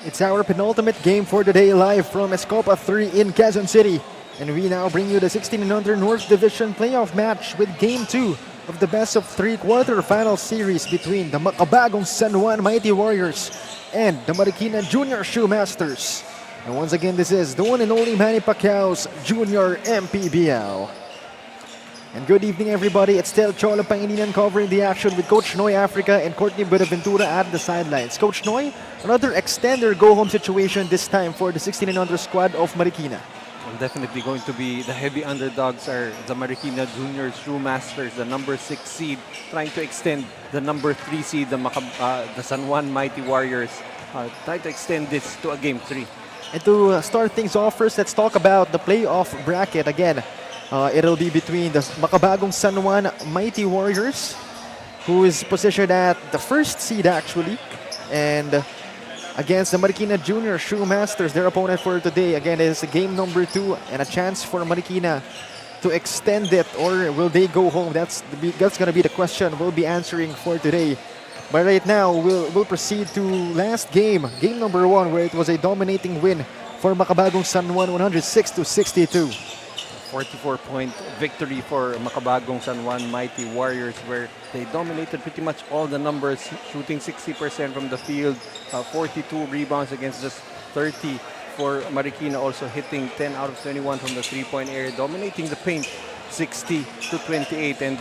It's our penultimate game for today, live from Escopa 3 in Quezon City. And we now bring you the 16 and under North Division playoff match with Game 2 of the best of 3 quarterfinal series between the Makabagong San Juan Mighty Warriors and the Marikina Junior Shoemasters. And once again, this is the one and only Manny Pacquiao's Junior MPBL. And good evening, everybody. It's still Cholo Pangilinan covering the action with Coach Noy Africa and Courtney Buenaventura at the sidelines. Coach Noy, another extender go-home situation this time for the 16 and under squad of Marikina. Well, definitely going to be the heavy underdogs are the Marikina Junior Shoemasters, the number 6 seed, trying to extend the number 3 seed, the San Juan Mighty Warriors, trying to extend this to a Game 3. And to start things off first, let's talk about the playoff bracket again. It'll be between the Makabagong San Juan Mighty Warriors, who is positioned at the first seed actually, and against the Marikina Junior Shoemasters. Their opponent for today again is game number 2 and a chance for Marikina to extend it, or will they go home? That's going to be the question we'll be answering for today. But right now we'll proceed to last game number 1, where it was a dominating win for Makabagong San Juan, 106-62. 44-point victory for Makabagong San Juan Mighty Warriors, where they dominated pretty much all the numbers, shooting 60% from the field, 42 rebounds against just 30 for Marikina, also hitting 10 out of 21 from the three-point area, dominating the paint 60-28, and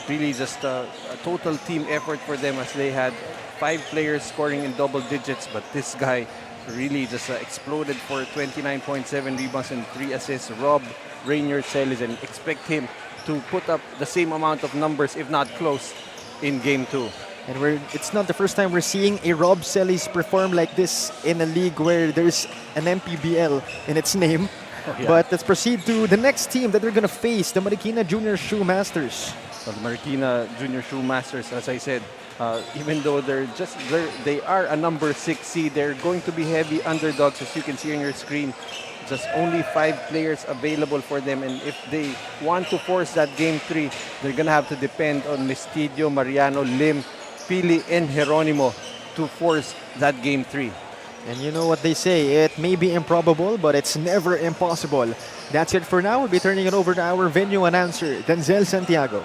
really just a total team effort for them, as they had 5 players scoring in double digits, but this guy really just exploded for 29.7 rebounds and 3 assists. Rob Rainier Celis, and expect him to put up the same amount of numbers, if not close, in Game 2. And it's not the first time we're seeing a Rob Celis perform like this in a league where there's an MPBL in its name. Oh, yeah. But let's proceed to the next team that they're going to face, the Marikina Junior Shoemasters. So the Marikina Junior Shoemasters, as I said, even though they are a number 6 seed, they're going to be heavy underdogs, as you can see on your screen. Just only 5 players available for them, and if they want to force that Game 3, they're gonna have to depend on Mistidio, Mariano, Lim, Pili, and Geronimo to force that Game 3. And you know what they say, it may be improbable, but it's never impossible. That's it for now. We'll be turning it over to our venue announcer, Denzel Santiago.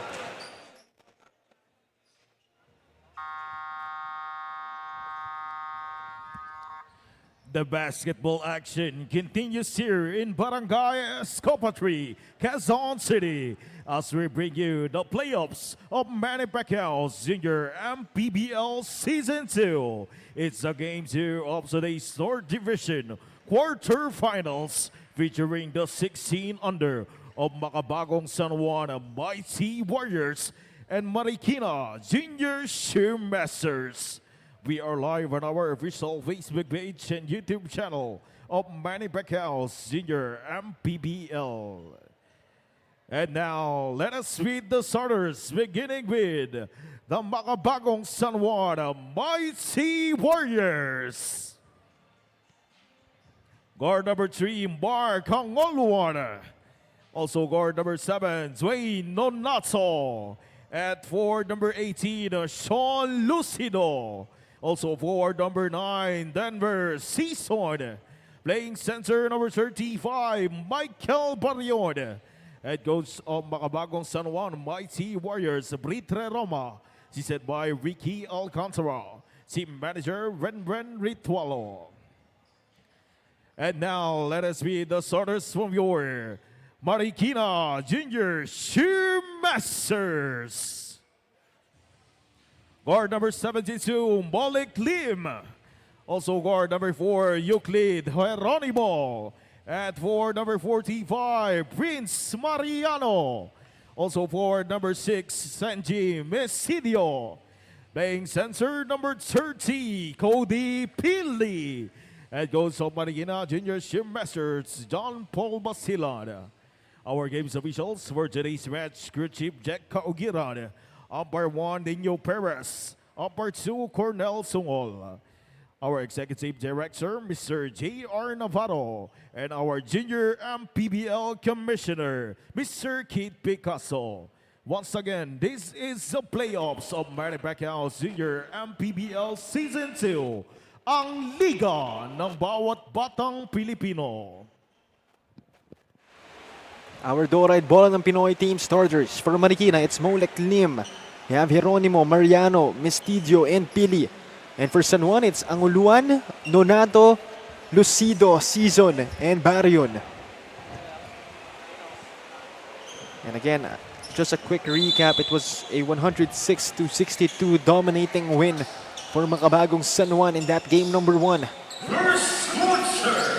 The basketball action continues here in Barangay Escopa 3, Quezon City, as we bring you the playoffs of Manny Pacquiao's Junior MPBL Season 2. It's a Game 2 of today's North Division quarterfinals, featuring the 16 under of Makabagong San Juan Mighty Warriors and Marikina Junior Shoemasters. We are live on our official Facebook page and YouTube channel of Manny Pacquiao's Junior MPBL. And now, let us meet the starters, beginning with the Makabagong San Juan Mighty Warriors. Guard number 3, Mark Hangoluan. Also guard number 7, Dwayne Nonato. At forward number 18, Sean Lucido. Also forward number 9, Denver Season. Playing center number 35, Michael Barrion. Head coach of Makabagong San Juan Mighty Warriors, Britre Roma. Assisted by Ricky Alcantara. Team manager, Renren Ritualo. And now, let us meet the starters from your Marikina Junior Shoemasters. Guard number 72, Molik Lim. Also guard number 4, Euclid Geronimo. At forward number 45, Prince Mariano. Also forward number 6, Sanji Mesidio. Playing center number 30, Cody Pili. And goes of Marikina Junior Shoemasters, John Paul Basilan. Our games officials for today's match, crew chief Jack Kaugiran. Umpire 1, Nino Perez. Umpire 2, Cornel Sungol. Our executive director, Mr. J.R. Navarro. And our junior MPBL commissioner, Mr. Keith Picasso. Once again, this is the playoffs of Manny Pacquiao's Junior MPBL Season 2 ang liga ng bawat batang Pilipino. Our door-eyed bola ng Pinoy team starters. For Marikina, it's Molek Lim. You have Jeronimo, Mariano, Mistidio, and Pili. And for San Juan, it's Anguluan, Nonato, Lucido, Season, and Barrion. And again, just a quick recap, it was a 106-62 dominating win for Makabagong San Juan in that game number 1.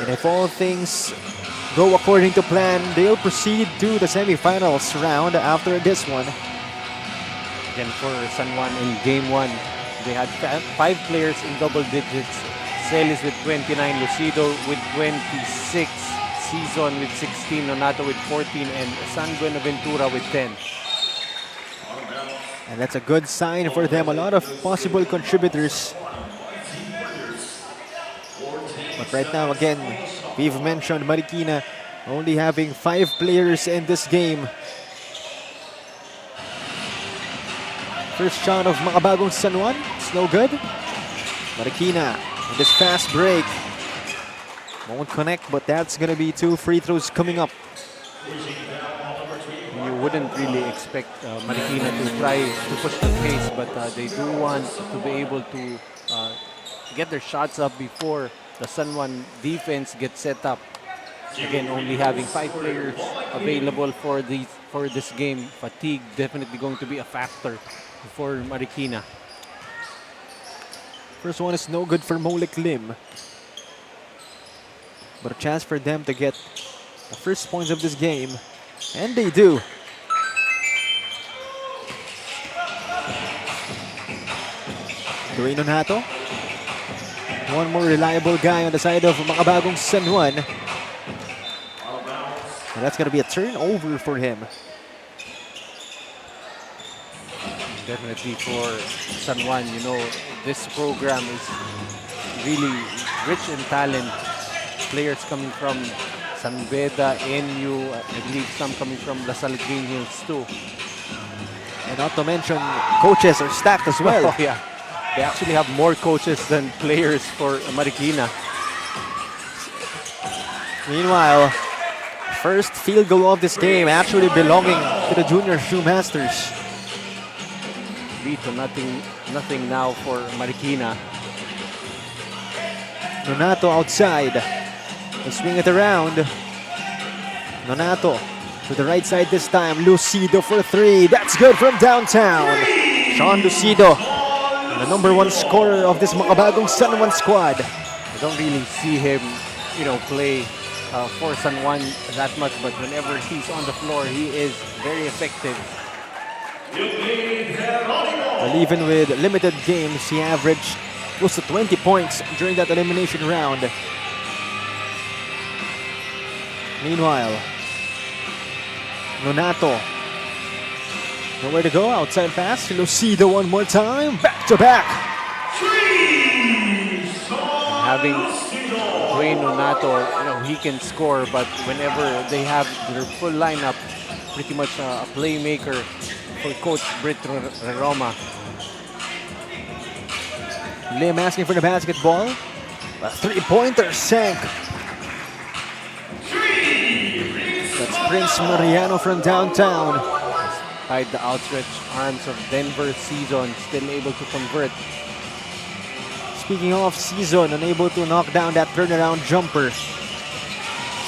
And if all things go according to plan, they'll proceed to the semifinals round after this one. Again, for San Juan in game 1, they had 5 players in double digits. Celis with 29, Lucido with 26, Season with 16, Nonato with 14, and San Buenaventura with 10. And that's a good sign for them. A lot of possible contributors. But right now, again, we've mentioned Marikina only having 5 players in this game. First shot of Makabagong San Juan. It's no good. Marikina with this fast break. Won't connect, but that's going to be 2 free throws coming up. You wouldn't really expect Marikina to try to push the pace, but they do want to be able to get their shots up before the San Juan defense gets set up. Again, only having 5 players available for this game. Fatigue definitely going to be a factor for Marikina. First one is no good for Molek Lim. But a chance for them to get the first points of this game. And they do. Dwayne Nonato. One more reliable guy on the side of Makabagong San Juan. And that's going to be a turnover for him. Definitely for San Juan, you know, this program is really rich in talent. Players coming from San Beda, NU, I believe some coming from LaSalle Green Hills too. And not to mention, coaches are stacked as well. Oh, yeah. They actually have more coaches than players for Marikina. Meanwhile, first field goal of this game actually belonging to the junior Shoemasters. 3-0 now for Marikina. Nonato outside. They swing it around. Nonato to the right side this time. Lucido for 3. That's good from downtown. Sean Lucido, the number 1 scorer of this Makabagong San Juan squad. I don't really see him, you know, play for San Juan that much, but whenever he's on the floor, he is very effective. Well, even with limited games, he averaged close to 20 points during that elimination round. Meanwhile, Nonato, nowhere to go, outside pass, Lucido one more time, back to back. Having Dwayne Nonato, you know, he can score, but whenever they have their full lineup, pretty much a playmaker for Coach Britt Roma. Lim asking for the basketball. A 3-pointer sank. That's Prince Mariano from downtown. Despite the outstretched arms of Denver Season, still able to convert. Speaking of Season, unable to knock down that turnaround jumper.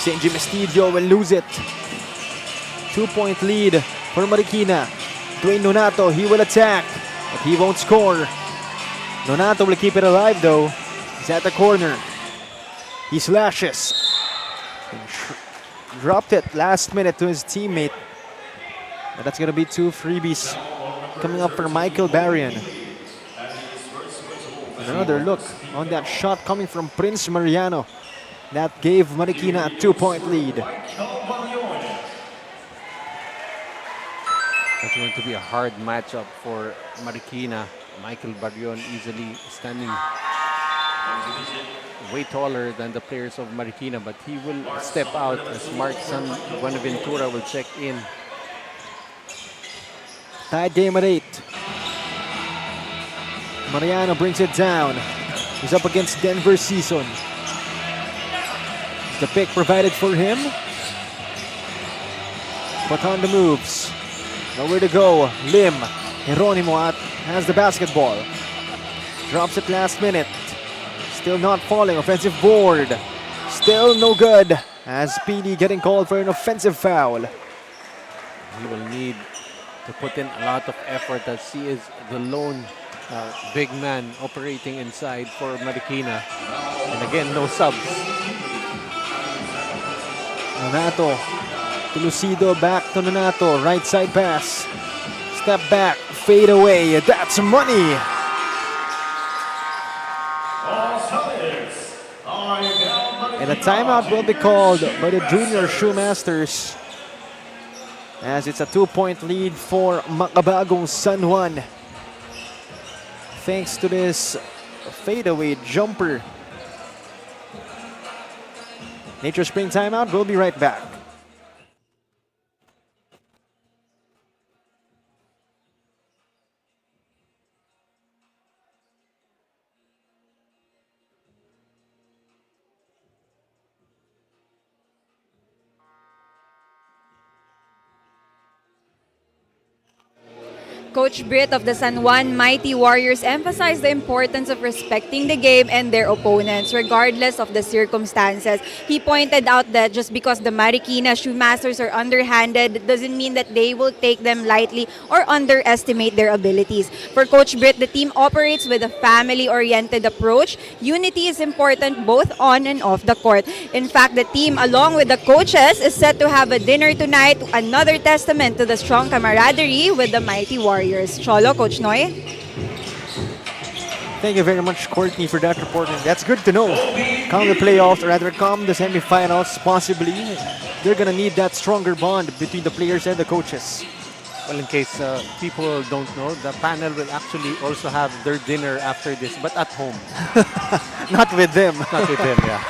Senji Mistidio will lose it. 2-point lead for Marikina. Dwayne Nonato, he will attack, but he won't score. Nonato will keep it alive though. He's at the corner. He slashes. Dropped it last minute to his teammate. But that's going to be 2 freebies coming up for Michael Barrion. And another look on that shot coming from Prince Mariano. That gave Marikina a 2-point lead. That's going to be a hard matchup for Marikina. Michael Barrion easily standing way taller than the players of Marikina, but he will step out as Mark San Buenaventura will check in. Tied game at 8. Mariano brings it down. He's up against Denver Season. The pick provided for him. But on the moves. Nowhere to go. Lim. Jeronimo has the basketball. Drops it last minute. Still not falling. Offensive board. Still no good. As PD getting called for an offensive foul. He will need to put in a lot of effort as he is the lone big man operating inside for Marikina. And again, no subs. Nonato to Lucido, back to Nonato. Right side pass. Step back, fade away. That's money. And a timeout will be called by the junior Shoemasters, as it's a 2-point lead for Makabagong San Juan. Thanks to this fadeaway jumper. Nature Spring timeout. We'll be right back. Coach Britt of the San Juan Mighty Warriors emphasized the importance of respecting the game and their opponents, regardless of the circumstances. He pointed out that just because the Marikina Shoemasters are underhanded doesn't mean that they will take them lightly or underestimate their abilities. For Coach Britt, the team operates with a family-oriented approach. Unity is important both on and off the court. In fact, the team, along with the coaches, is set to have a dinner tonight, another testament to the strong camaraderie with the Mighty Warriors. Cholo, Coach Noy? Thank you very much, Courtney, for that report. And that's good to know. Come the playoffs, or rather come the semifinals, possibly, they're going to need that stronger bond between the players and the coaches. Well, in case people don't know, the panel will actually also have their dinner after this, but at home. Not with them. Not with them, yeah.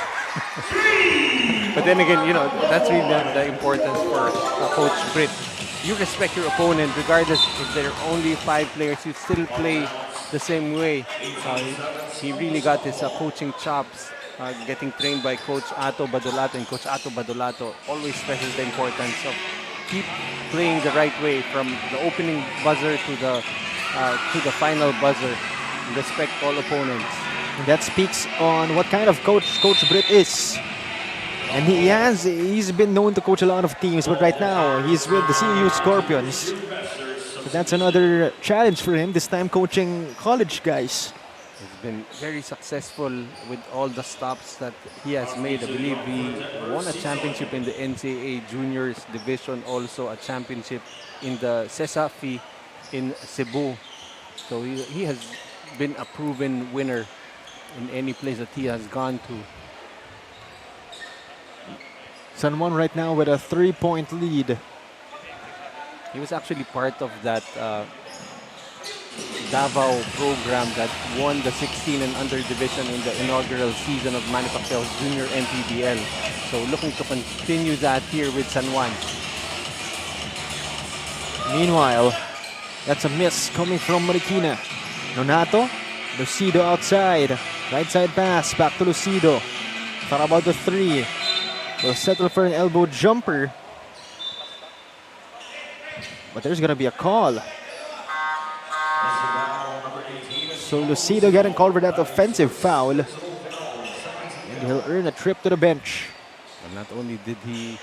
But then again, you know, that's really the importance for Coach Britt. You respect your opponent regardless if there are only 5 players. You still play the same way. He really got his coaching chops, getting trained by Coach Ato Badolato, and Coach Ato Badolato always stresses the importance of keep playing the right way from the opening buzzer to the final buzzer. Respect all opponents. And that speaks on what kind of coach Coach Britt is. And he's been known to coach a lot of teams, but right now he's with the CU Scorpions. So that's another challenge for him, this time coaching college guys. He's been very successful with all the stops that he has made. I believe he won a championship in the NCAA Juniors Division, also a championship in the CESAFI in Cebu. So he has been a proven winner in any place that he has gone to. San Juan right now with a 3-point lead. He was actually part of that Davao program that won the 16 and under division in the inaugural season of Manny Pacquiao's junior MPBL. So looking to continue that here with San Juan. Meanwhile, that's a miss coming from Marikina. Nonato, Lucido outside. Right side pass, back to Lucido. Thought about the 3. Will settle for an elbow jumper. But there's going to be a call. So Lucido getting called for that offensive foul. And he'll earn a trip to the bench. And not only did he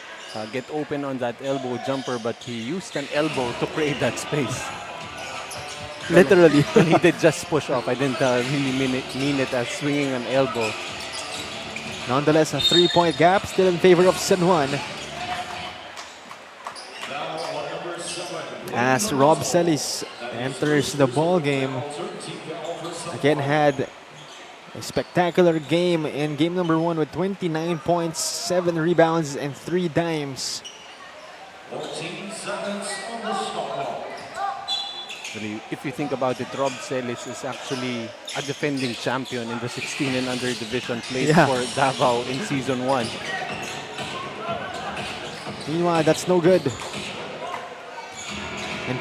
get open on that elbow jumper, but he used an elbow to create that space. Literally. And he did just push off. I didn't really mean it as swinging an elbow. Nonetheless, a 3-point gap still in favor of San Juan. As Rob Celis enters the ball game, again had a spectacular game in game number 1 with 29 points, 7 rebounds, and 3 dimes. 14 seconds on the shot clock. If you think about it, Rob Celis is actually a defending champion in the 16 and under division, played for Davao in season 1. Meanwhile, that's no good. And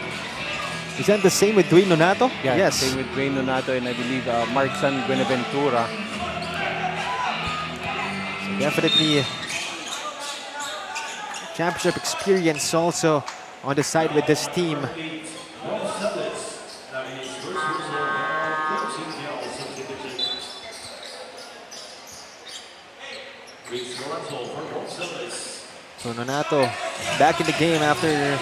Is that the same with Dwayne Nonato? Yeah, Yes. same with Dwayne Nonato and I believe Marksan Buenaventura. Definitely championship experience also on the side with this team. So Nonato back in the game after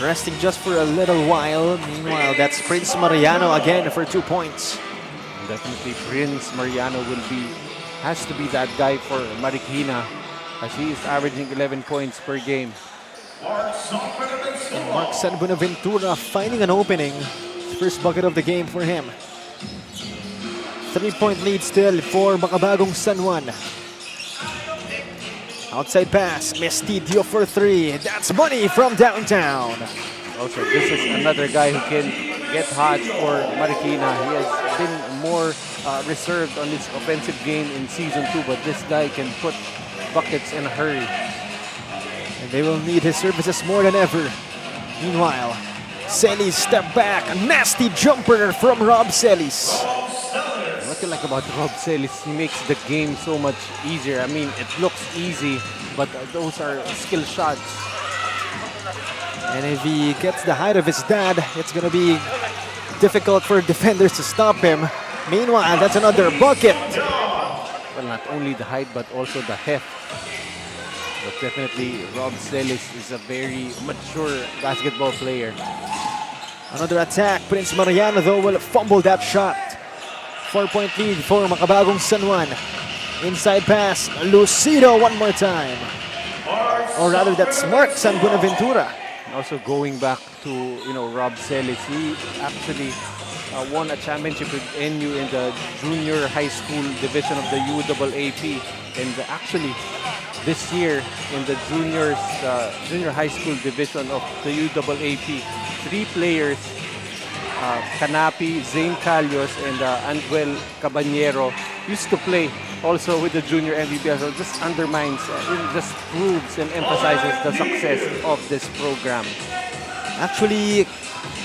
resting just for a little while. Meanwhile, that's Prince Mariano again for 2 points. Definitely Prince Mariano has to be that guy for Marikina as he is averaging 11 points per game. Marksan Buenaventura finding an opening. First bucket of the game for him. 3-point lead still for Makabagong San Juan. Outside pass, Mestidio for 3. That's money from downtown. Also, this is another guy who can get hot for Marikina. He has been more reserved on his offensive game in Season 2, but this guy can put buckets in a hurry. And they will need his services more than ever. Meanwhile, Celis step back. A nasty jumper from Rob Celis. What I like about Rob Celis, he makes the game so much easier. I mean, it looks easy, but those are skill shots. And if he gets the height of his dad, it's going to be difficult for defenders to stop him. Meanwhile, that's another bucket. Well, not only the height, but also the heft. But definitely, Rob Celis is a very mature basketball player. Another attack. Prince Mariano, though, will fumble that shot. 4-point lead for Makabagong San Juan. Inside pass, Lucido one more time. Or rather, that's Marksan Buenaventura. Also going back to Rob Celis, he actually won a championship with NU in the junior high school division of the UAAP, and actually this year in the junior high school division of the UAAP, 3 players, Canapi, Zane Calios, and Anduel Caballero used to play also with the junior MPBL. So just undermines, just proves and emphasizes the success of this program. Actually,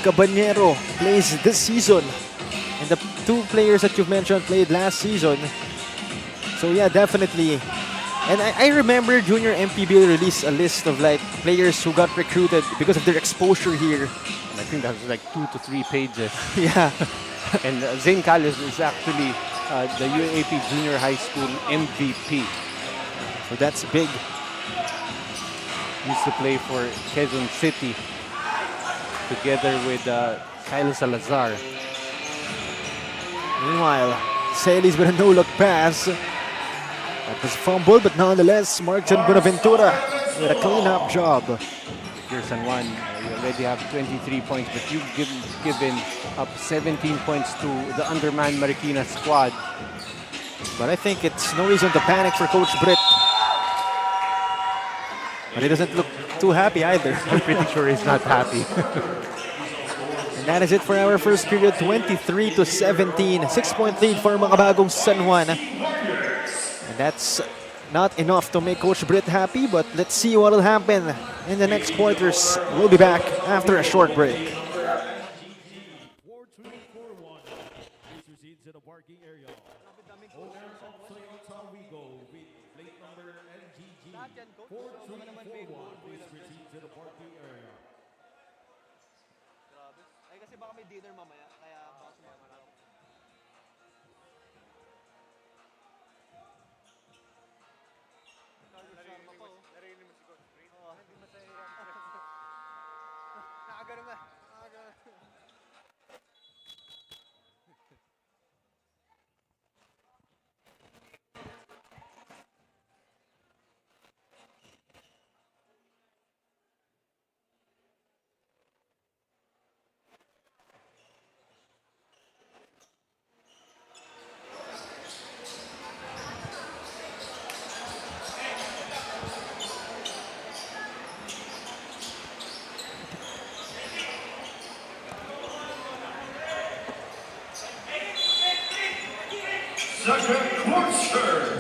Caballero plays this season. And the 2 players that you've mentioned played last season. So yeah, definitely. And I remember Junior MPBL released a list of like players who got recruited because of their exposure here. And I think that was like 2 to 3 pages. Yeah. And Zane Calios is actually the UAP Junior High School MVP. So that's big. Used to play for Quezon City together with Kyle Salazar. Meanwhile, Celis with a no-look pass. That was fumbled, but nonetheless, Marksan Buenaventura with a clean-up job. Here, San Juan, you already have 23 points, but you've given up 17 points to the undermanned Marikina squad. But I think it's no reason to panic for Coach Britt. But he doesn't look too happy either. I'm pretty sure he's not happy. And that is it for our first period, 23 to 17. 6-point lead for Makabagong San Juan. And that's not enough to make Coach Britt happy, but let's see what will happen in the next quarters. We'll be back after a short break. 4-2-4-1. Please proceed to the parking area. Owners of Toyota Wigo with plate number NGG 4-2-4-1. Please proceed to the parking area. Ay kasi baka may dinner mamaya, kaya baka sumama na ako. Narinig mo si Coach Green? Oo, hindi masaya yan. Nakagano nga.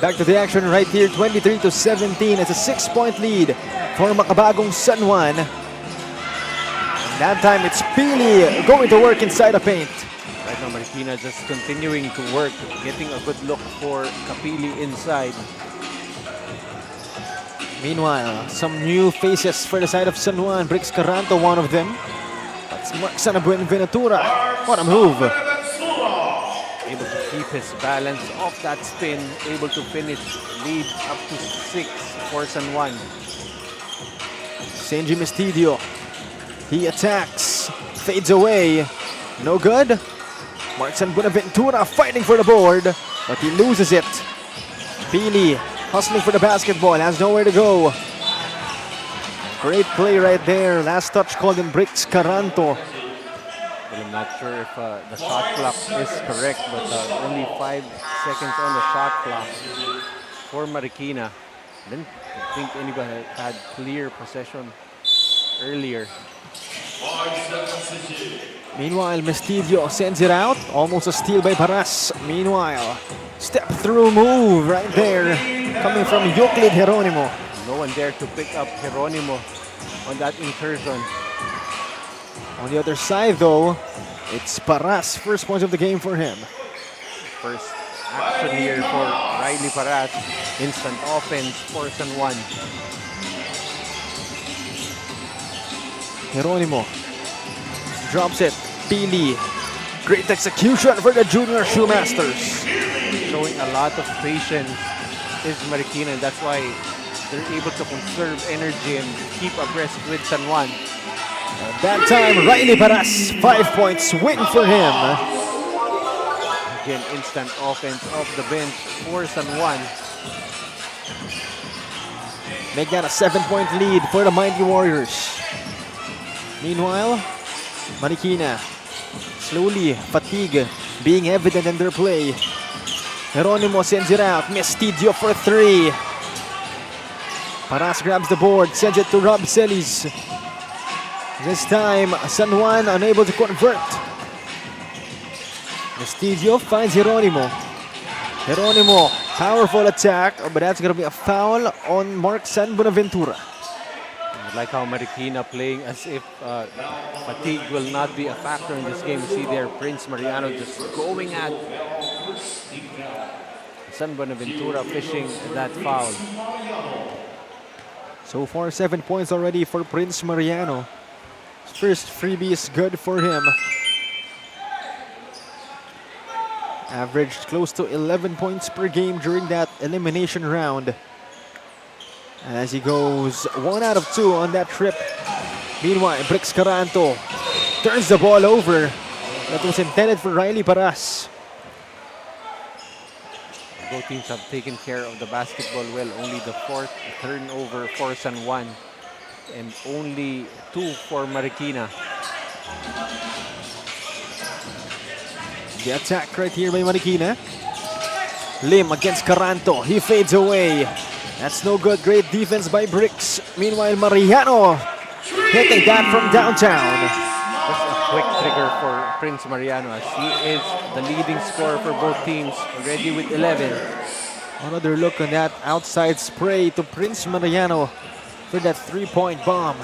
Back to the action right here, 23 to 17. It's a 6-point lead for Makabagong San Juan. And That time it's Pili going to work inside the paint. Right now, Marikina just continuing to work, getting a good look for Kapili inside. Meanwhile, some new faces for the side of San Juan. Bricks Caranto, one of them. That's Mark Buenaventura. What a move. Able to keep his balance off that spin, able to finish lead up to 6 for San Juan. Senji Mestidio. He attacks, fades away. No good. Markson Buenaventura fighting for the board, but he loses it. Pili hustling for the basketball, has nowhere to go. Great play right there. Last touch called in Bricks Caranto. Well, I'm not sure if the shot clock is correct, but only 5 seconds on the shot clock for Marikina. Didn't think anybody had clear possession earlier. Meanwhile, Mestidio sends it out. Almost a steal by Paras. Meanwhile, step through move right there. Coming from Euclid Jeronimo. No one there to pick up Jeronimo on that incursion. On the other side though, it's Paras. First point of the game for him. First action here for Riley Paras. Instant offense for San Juan. Jeronimo drops it. Pili. Great execution for the junior Shoemasters. Showing a lot of patience is Marikina, and that's why they're able to conserve energy and keep abreast with San Juan. That time, Riley Paras, 5 points win for him. Again, instant offense off the bench for San Juan. Make that a 7-point lead for the Mighty Warriors. Meanwhile, Marikina, slowly, fatigue being evident in their play. Jeronimo sends it out. Mestidio for 3. Paras grabs the board, sends it to Rob Celis. This time, San Juan unable to convert. Mestidio finds Jeronimo. Jeronimo, powerful attack, but that's going to be a foul on Mark San Buenaventura. I like how Marikina playing as if fatigue will not be a factor in this game. You see there, Prince Mariano just going at San Buenaventura fishing that foul. So far, 7 points already for Prince Mariano. His first freebie is good for him. Averaged close to 11 points per game during that elimination round. As he goes 1 out of 2 on that trip. Meanwhile, Bricks Caranto turns the ball over. That was intended for Riley Paras. Both teams have taken care of the basketball well. Only the 4th turnover for San Juan and only 2 for Marikina. The attack right here by Marikina. Lim against Caranto. He fades away. That's no good. Great defense by Bricks. Meanwhile, Mariano hitting that from downtown. Just a quick trigger for Prince Mariano as he is the leading scorer for both teams, already with 11. Another look on that outside spray to Prince Mariano for that 3-point bomb.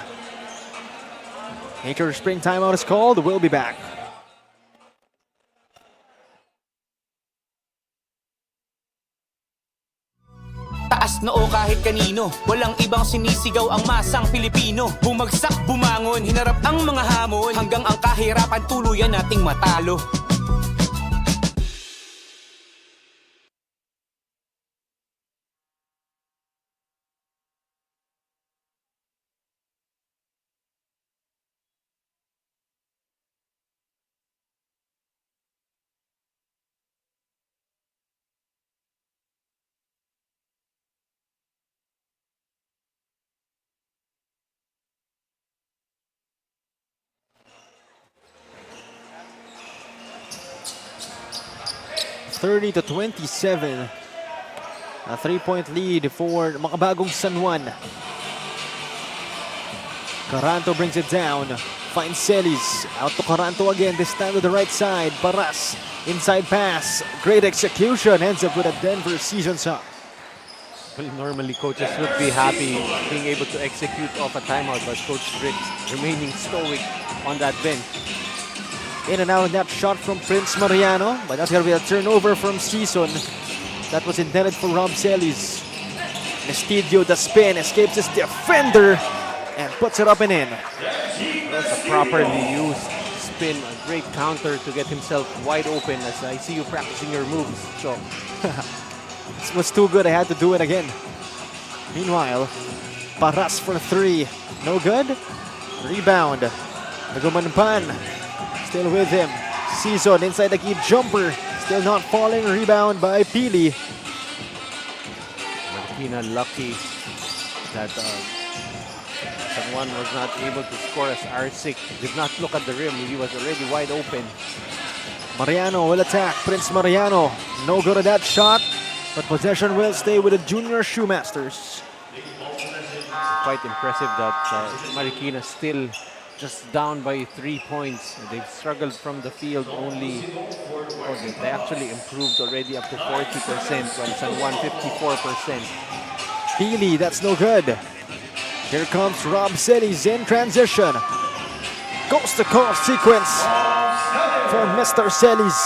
Nature Spring timeout is called. We'll be back. Taas noo kahit kanino, walang ibang sinisigaw ang masang Pilipino. Bumagsak, bumangon, hinarap ang mga hamon, hanggang ang kahirapan tuluyan nating matalo. (30 to 27). A 3-point lead for Makabagong San Juan. Caranto brings it down. Finds Celis. Out to Caranto again, this time to the right side. Paras, inside pass. Great execution. Ends up with a Denver season shot. Well, normally coaches would be happy being able to execute off a timeout, but Coach Briggs remaining stoic on that bench. In and out that shot from Prince Mariano, but that's going to be a turnover from Season. That was intended for Rob Celis. Estidio, the spin, escapes his defender and puts it up and in. That's a properly used spin, a great counter to get himself wide open as I see you practicing your moves, Cho. This was too good, I had to do it again. Meanwhile, Paras for three. No good. Rebound. Nagumanpan. Still with him. Season inside the key jumper. Still not falling. Rebound by Pili. Marikina lucky that San was not able to score as Arsik did not look at the rim. He was already wide open. Mariano will attack. Prince Mariano. No good at that shot. But possession will stay with the junior Shoemasters. Quite impressive that Marikina still just down by 3 points. They've struggled from the field only. They actually improved already up to 40%, while San Juan 54%. Pili, that's no good. Here comes Rob Celis in transition. Coast to coast sequence for Mr. Celis.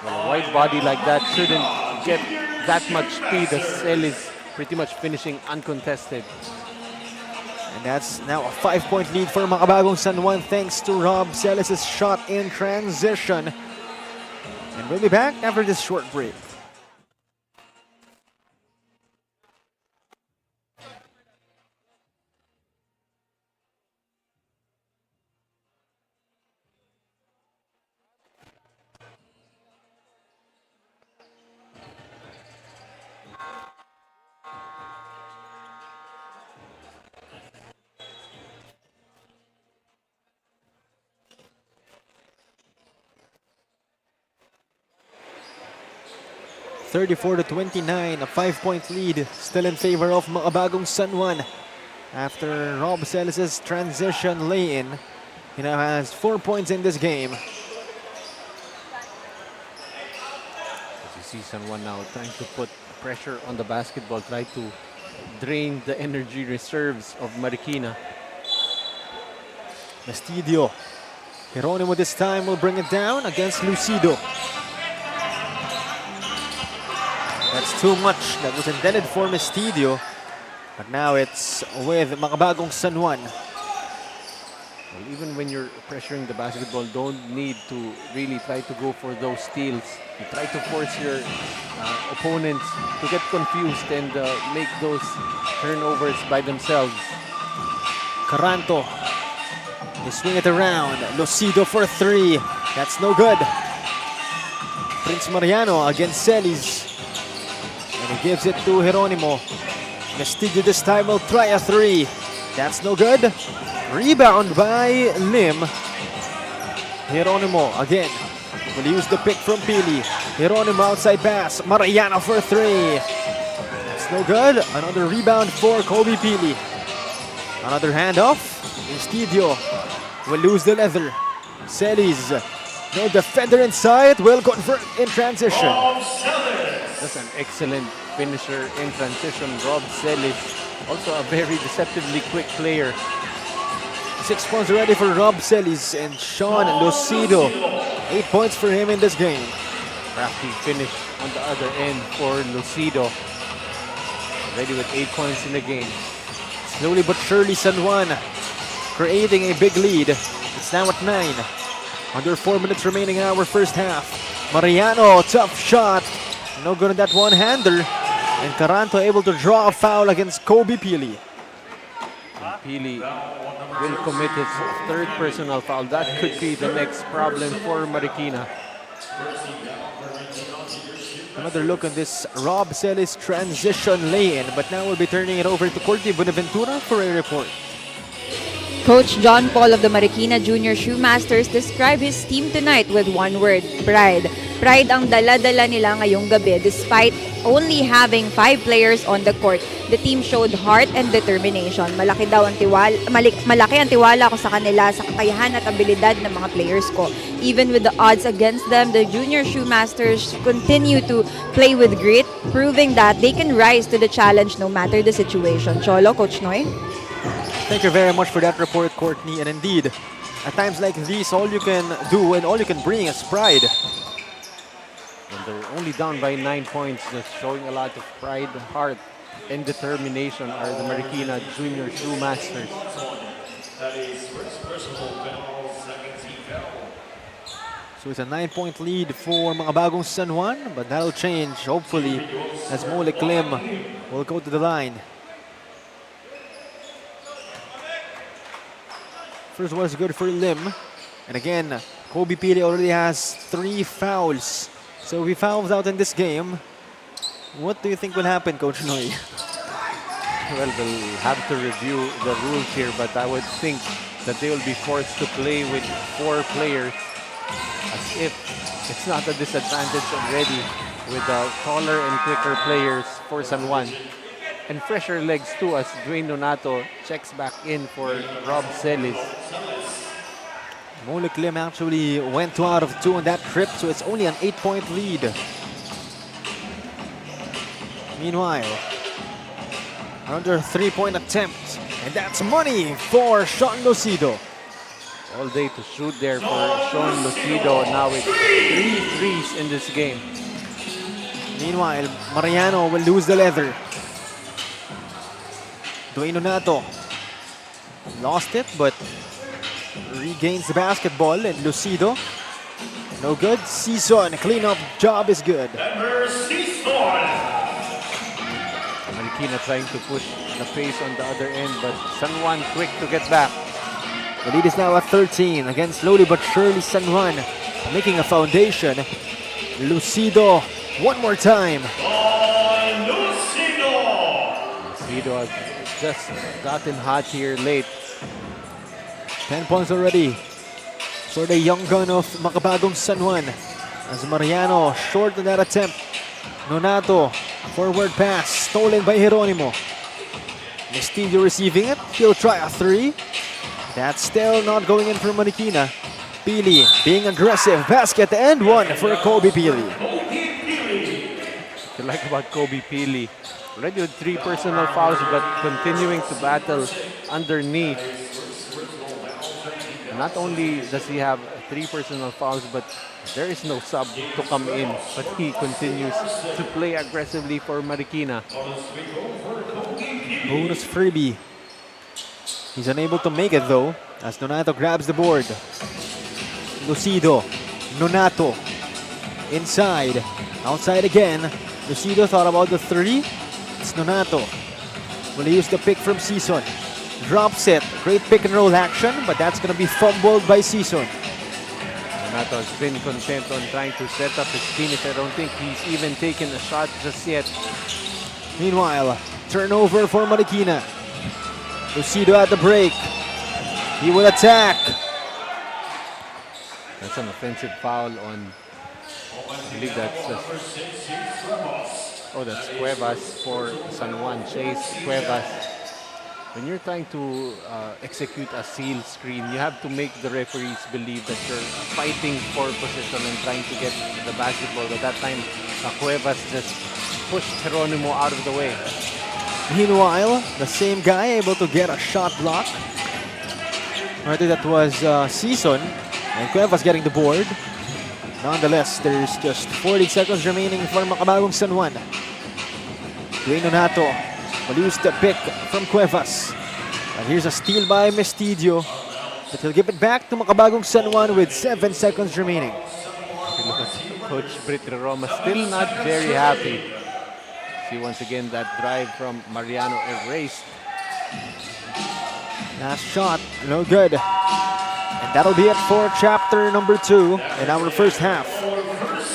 Well, a wide body like that shouldn't get that much speed as Celis pretty much finishing uncontested. And that's now a 5-point lead for Makabagong San Juan thanks to Rob Celis' shot in transition. And we'll be back after this short break. (34-29), a 5-point lead still in favor of Makabagong San Juan. After Rob Celis' transition lay-in, he now has 4 points in this game. As you see San Juan now trying to put pressure on the basketball, try to drain the energy reserves of Marikina. Estidio. Geronimo this time will bring it down against Lucido. That's too much. That was intended for Estidio. But now it's with Makabagong San Juan. Well, even when you're pressuring the basketball, don't need to really try to go for those steals. You try to force your opponents to get confused and make those turnovers by themselves. Caranto. They swing it around. Lucido for three. That's no good. Prince Mariano against Celis. And he gives it to Geronimo. Estidio this time will try a three. That's no good. Rebound by Lim. Geronimo again. Will use the pick from Pili. Geronimo outside pass. Mariano for three. That's no good. Another rebound for Kobe Pili. Another handoff. Estidio will lose the leather. Celis. No defender inside. Will convert in transition. That's an excellent finisher in transition. Rob Celis, also a very deceptively quick player. 6 points already for Rob Celis and Sean Lucido. 8 points for him in this game. Crafty finish on the other end for Lucido. Already with 8 points in the game. Slowly but surely San Juan creating a big lead. It's now at 9. Under 4 minutes remaining in our first half. Mariano, tough shot. No good on that one-hander. And Caranto able to draw a foul against Kobe Pili. Pili will commit his third personal foul. That could be the next problem for Marikina. Another look on this Rob Celis transition lay-in. But now we'll be turning it over to Corti Buenaventura for a report. Coach John Paul of the Marikina Junior Shoemasters described his team tonight with one word: pride. Pride ang dala-dala nila ngayong gabi despite only having 5 players on the court. The team showed heart and determination. Malaki ang tiwala ko sa kanila sa kakayahan at abilidad ng mga players ko. Even with the odds against them, the junior Shoemasters continue to play with grit, proving that they can rise to the challenge no matter the situation. Cholo, Coach Noy? Thank you very much for that report, Courtney. And indeed, at times like these, all you can do and all you can bring is pride. And they're only down by 9 points, just showing a lot of pride, heart, and determination are the Marikina Junior Shoemasters. So it's a 9-point lead for Makabagong San Juan, but that'll change, hopefully, as Molik Lim will go to the line. First was good for Lim. And again, Kobe Pili already has 3 fouls. So if he fouls out in this game, what do you think will happen, Coach Noy? Well, they'll have to review the rules here, but I would think that they will be forced to play with 4 players as if it's not a disadvantage already with taller and quicker players for San Juan. And fresher legs too, as Dwayne Donato checks back in for Rob Celis. Molik Lim actually went 2 out of 2 on that trip, so it's only an 8-point lead. Meanwhile, another 3-point attempt, and that's money for Sean Lucido. All day to shoot there for Sean Lucido, now with 3 threes in this game. Meanwhile, Mariano will lose the leather. Dwayne Donato lost it, but regains the basketball, and Lucido, no good. Season, cleanup job is good. Marikina trying to push the pace on the other end, but San Juan quick to get back. The lead is now at 13 against slowly but surely San Juan making a foundation. Lucido, one more time. Lucido has just gotten hot here late. 10 points already for the young gun of Makabagong San Juan. As Mariano short on that attempt. Nonato, forward pass, stolen by Geronimo. Mestidio receiving it. He'll try a 3. That's still not going in for Marikina. Pili being aggressive. Basket and 1 for Kobe Pili. What I like about Kobe Pili, already with 3 personal fouls, but continuing to battle underneath. Not only does he have 3 personal fouls, but there is no sub to come in. But he continues to play aggressively for Marikina. Bonus freebie. He's unable to make it though, as Nonato grabs the board. Lucido, Nonato, inside, outside again. Lucido thought about the 3. It's Nonato. Will he use the pick from Season? Drops it. Great pick and roll action, but that's going to be fumbled by Season. Donato has been content on trying to set up his finish. I don't think he's even taken a shot just yet. Meanwhile, turnover for Marikina. Lucido at the break. He will attack. That's an offensive foul on, I believe that's that's Cuevas for San Juan. Chase Cuevas. When you're trying to execute a seal screen, you have to make the referees believe that you're fighting for position and trying to get the basketball. But that time, Cuevas just pushed Geronimo out of the way. Meanwhile, the same guy able to get a shot block. I think that was Season, and Cuevas getting the board. Nonetheless, there's just 40 seconds remaining for Makabagong San Juan. Dwayne Donato will use the pick from Cuevas. And here's a steal by Mestidio. But he'll give it back to Makabagong San Juan with 7 seconds remaining. Look at Coach Britri Roma, still not very happy. See once again that drive from Mariano erased. Last shot, no good. And that'll be it for chapter number 2 in our first half.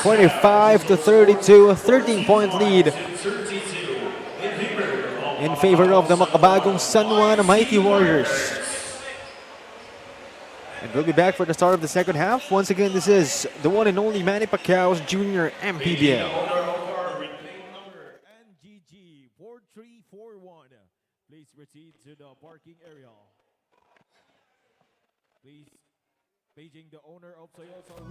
25-32, 13-point lead in favor of the Makabagong San Juan Mighty Warriors. And we'll be back for the start of the second half. Once again, this is the one and only Manny Pacquiao's Junior MPBL. NGG 4341. Please proceed to the parking area. Please, paging the owner of Soyosa.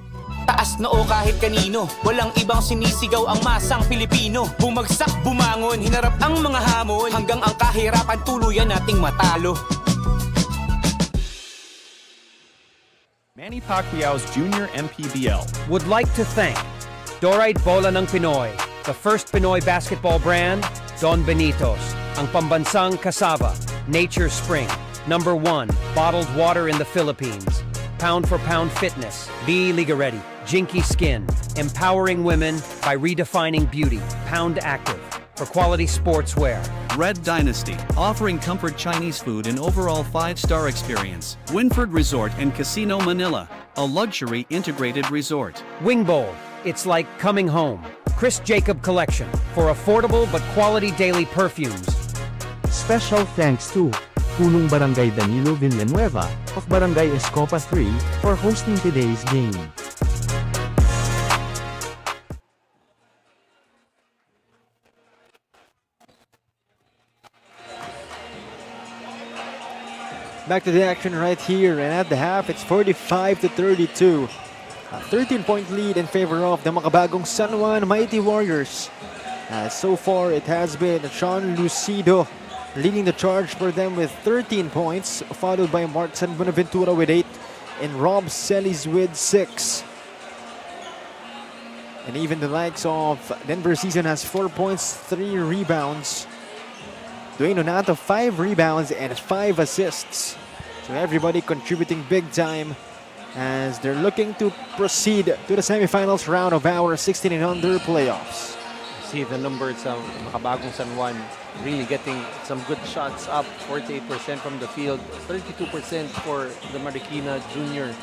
Taas noo kahit kanino, walang ibang sinisigaw ang masang Pilipino. Bumagsak, bumangon, hinarap ang mga hamon, hanggang ang kahirapan tuluyan nating matalo. Manny Pacquiao's Junior MPBL would like to thank Dorite Bola ng Pinoy, the first Pinoy basketball brand, Don Benitos, ang pambansang cassava, Nature Spring, #1 bottled water in the Philippines, Pound for Pound Fitness, B. Ligaretti, Jinky Skin, empowering women by redefining beauty, Pound Active, for quality sportswear. Red Dynasty, offering comfort Chinese food and overall 5-star experience. Winford Resort and Casino Manila, a luxury integrated resort. Wing Bowl, it's like coming home. Chris Jacob Collection, for affordable but quality daily perfumes. Special thanks to Punong Barangay Danilo Villanueva of Barangay Escopa 3 for hosting today's game. Back to the action right here, and at the half, it's 45-32. A 13-point lead in favor of the Makabagong San Juan Mighty Warriors. So far, it has been Sean Lucido leading the charge for them with 13 points, followed by Martin Buenaventura with 8, and Rob Celis with 6. And even the likes of Denver Season has 4 points, 3 rebounds. Dwayne Donato, 5 rebounds and 5 assists. So everybody contributing big time as they're looking to proceed to the semifinals round of our 16 and under playoffs. See the numbers of Makabagong San Juan really getting some good shots up. 48% from the field, 32% for the Marikina Junior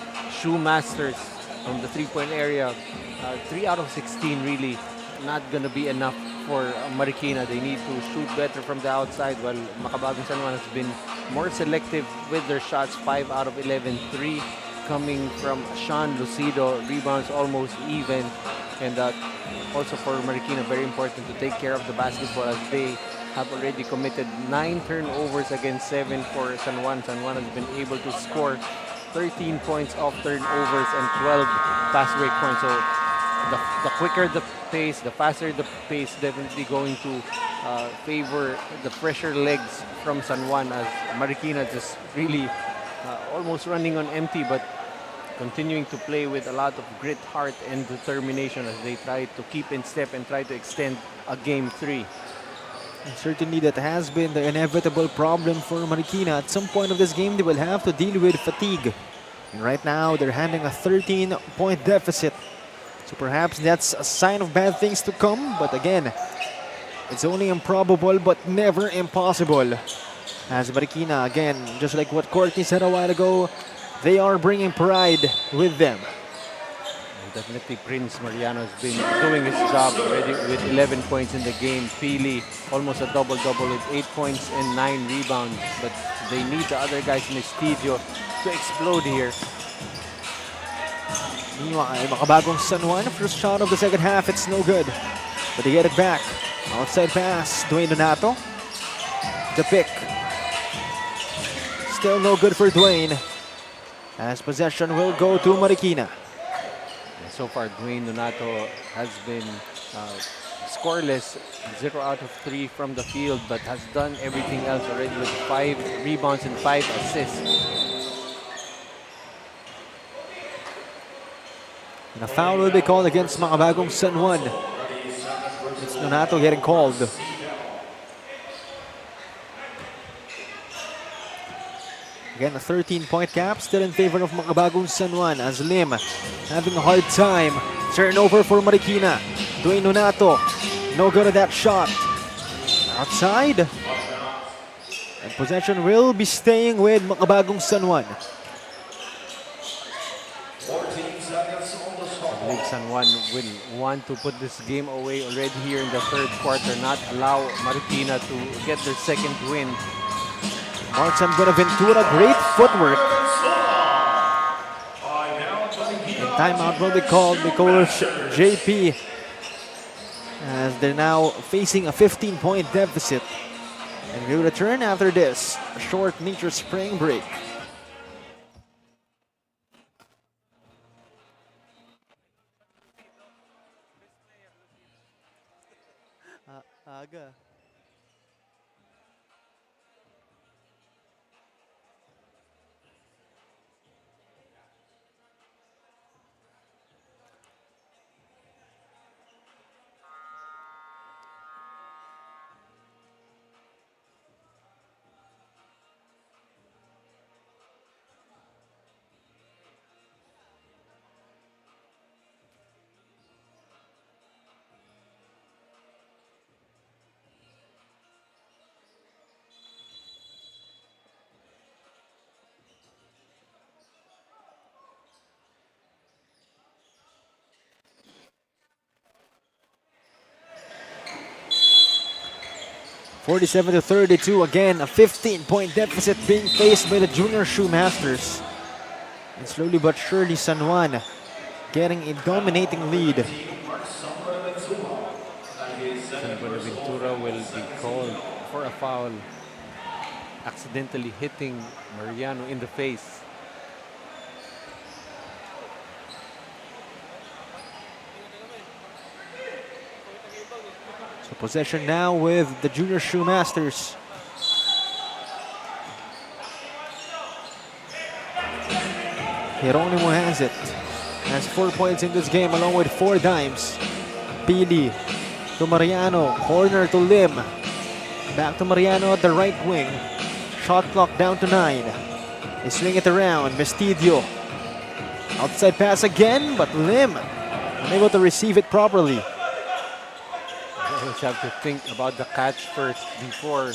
Shoemasters from the three-point area. 3 out of 16 really not going to be enough for Marikina. They need to shoot better from the outside, while Makabagong San Juan has been more selective with their shots. 5 out of 11, 3 coming from Sean Lucido. Rebounds almost even. And also for Marikina, very important to take care of the basketball, as they have already committed 9 turnovers against 7 for San Juan. San Juan has been able to score 13 points off turnovers and 12 fast break points. So the quicker the pace, the faster the pace, definitely going to favor the fresher legs from San Juan, as Marikina just really almost running on empty, but continuing to play with a lot of grit, heart, and determination as they try to keep in step and try to extend a game 3. And certainly that has been the inevitable problem for Marikina. At some point of this game, they will have to deal with fatigue. And right now, they're handling a 13-point deficit. So perhaps that's a sign of bad things to come. But again, it's only improbable but never impossible. As Marikina, again, just like what Courtney said a while ago, they are bringing pride with them. And definitely Prince Mariano has been doing his job already with 11 points in the game. Pili, almost a double-double with 8 points and 9 rebounds. But they need the other guys in the studio to explode here. Meanwhile, Makabagong San Juan, first shot of the second half, it's no good. But they get it back. Outside pass, Dwayne Donato. The pick. Still no good for Dwayne, as possession will go to Marikina. And so far, Dwayne Donato has been scoreless, 0 out of 3 from the field, but has done everything else already with 5 rebounds and 5 assists. And a foul will be called against Makabagong San Juan. It's Donato getting called. Again, a 13-point cap still in favor of Makabagong San Juan, as Lim having a hard time. Turnover for Marikina. Dwayne Donato, no good at that shot. Outside. And possession will be staying with Makabagong San Juan. I believe San Juan will want to put this game away already here in the third quarter, not allow Marikina to get their second win. Martin Buenaventura, great footwork. timeout will be called by Coach JP as they're now facing a 15-point deficit. And we return after this short nature spring break. Aga. (47-32) again, a 15-point deficit being faced by the junior Shoemasters. And slowly but surely, San Juan getting a dominating lead. San Buenaventura will be called for a foul, accidentally hitting Mariano in the face. So possession now with the junior Shoemasters. Geronimo has it. Has 4 points in this game along with 4 dimes. Pili to Mariano. Corner to Lim. Back to Mariano at the right wing. Shot clock down to 9. They swing it around. Mestidio. Outside pass again, but Lim unable to receive it properly. You always have to think about the catch first before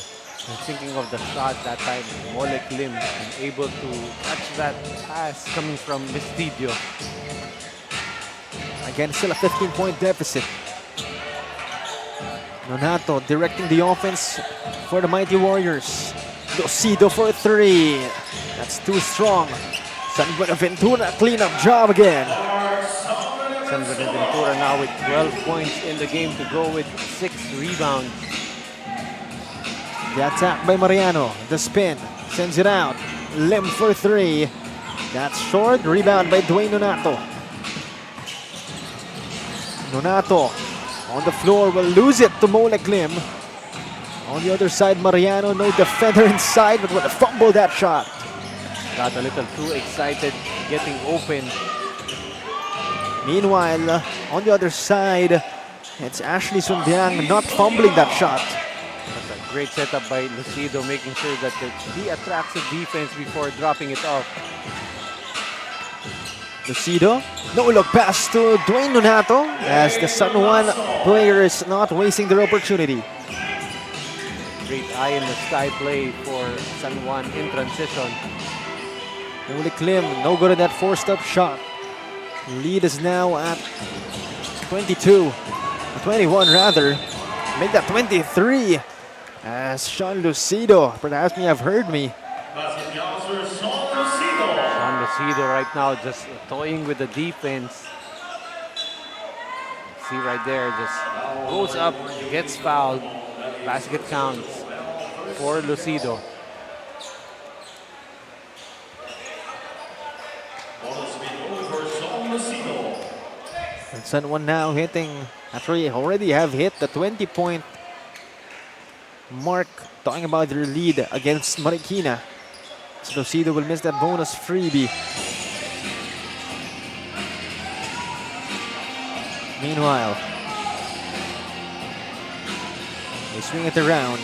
thinking of the shot. That time, Molek Lim able to catch that pass coming from Mestidio. Again, still a 15-point deficit. Nonato directing the offense for the Mighty Warriors. Lucido for 3. That's too strong. San Buenaventura, cleanup job again. San Buenaventura now with 12 points in the game to go with 6 rebounds. The attack by Mariano. The spin. Sends it out. Lim for 3. That's short. Rebound by Dwayne Nonato. Nonato on the floor will lose it to Molek Lim. On the other side, Mariano, no defender inside, but would have fumbled that shot. Got a little too excited getting open. Meanwhile, on the other side, it's Ashley Sundiang not fumbling that shot. That's a great setup by Lucido, making sure that he attracts the defense before dropping it off. Lucido, no look pass to Dwayne Nonato as the San Juan players not wasting their opportunity. Great eye in the sky play for San Juan in transition. Molek Lim, no good at that forced up shot. Lead is now at 22, 21 rather. Make that 23 as Sean Lucido, perhaps may have heard me. Sean Lucido right now just toying with the defense. See right there, just goes up, gets fouled. Basket counts for Lucido. And San Juan now hitting, actually already have hit the 20-point mark, talking about their lead against Marikina. So Lucido will miss that bonus freebie. Meanwhile, they swing it around.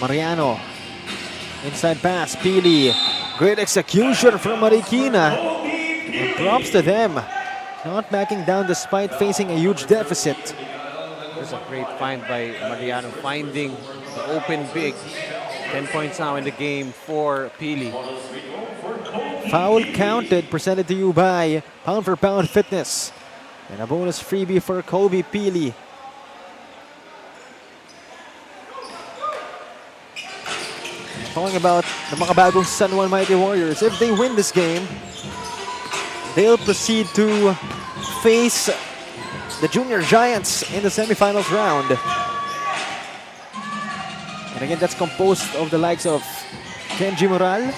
Mariano, inside pass, Pili. Great execution from Marikina. And props to them, not backing down despite facing a huge deficit. There's a great find by Mariano, finding the open big. 10 points now in the game for Pili. Foul counted, presented to you by Pound for Pound Fitness. And a bonus freebie for Kobe Pili. Talking about the Makabagong San Juan Mighty Warriors, if they win this game, they'll proceed to face the Junior Giants in the semifinals round. And again, that's composed of the likes of Kenji Moral,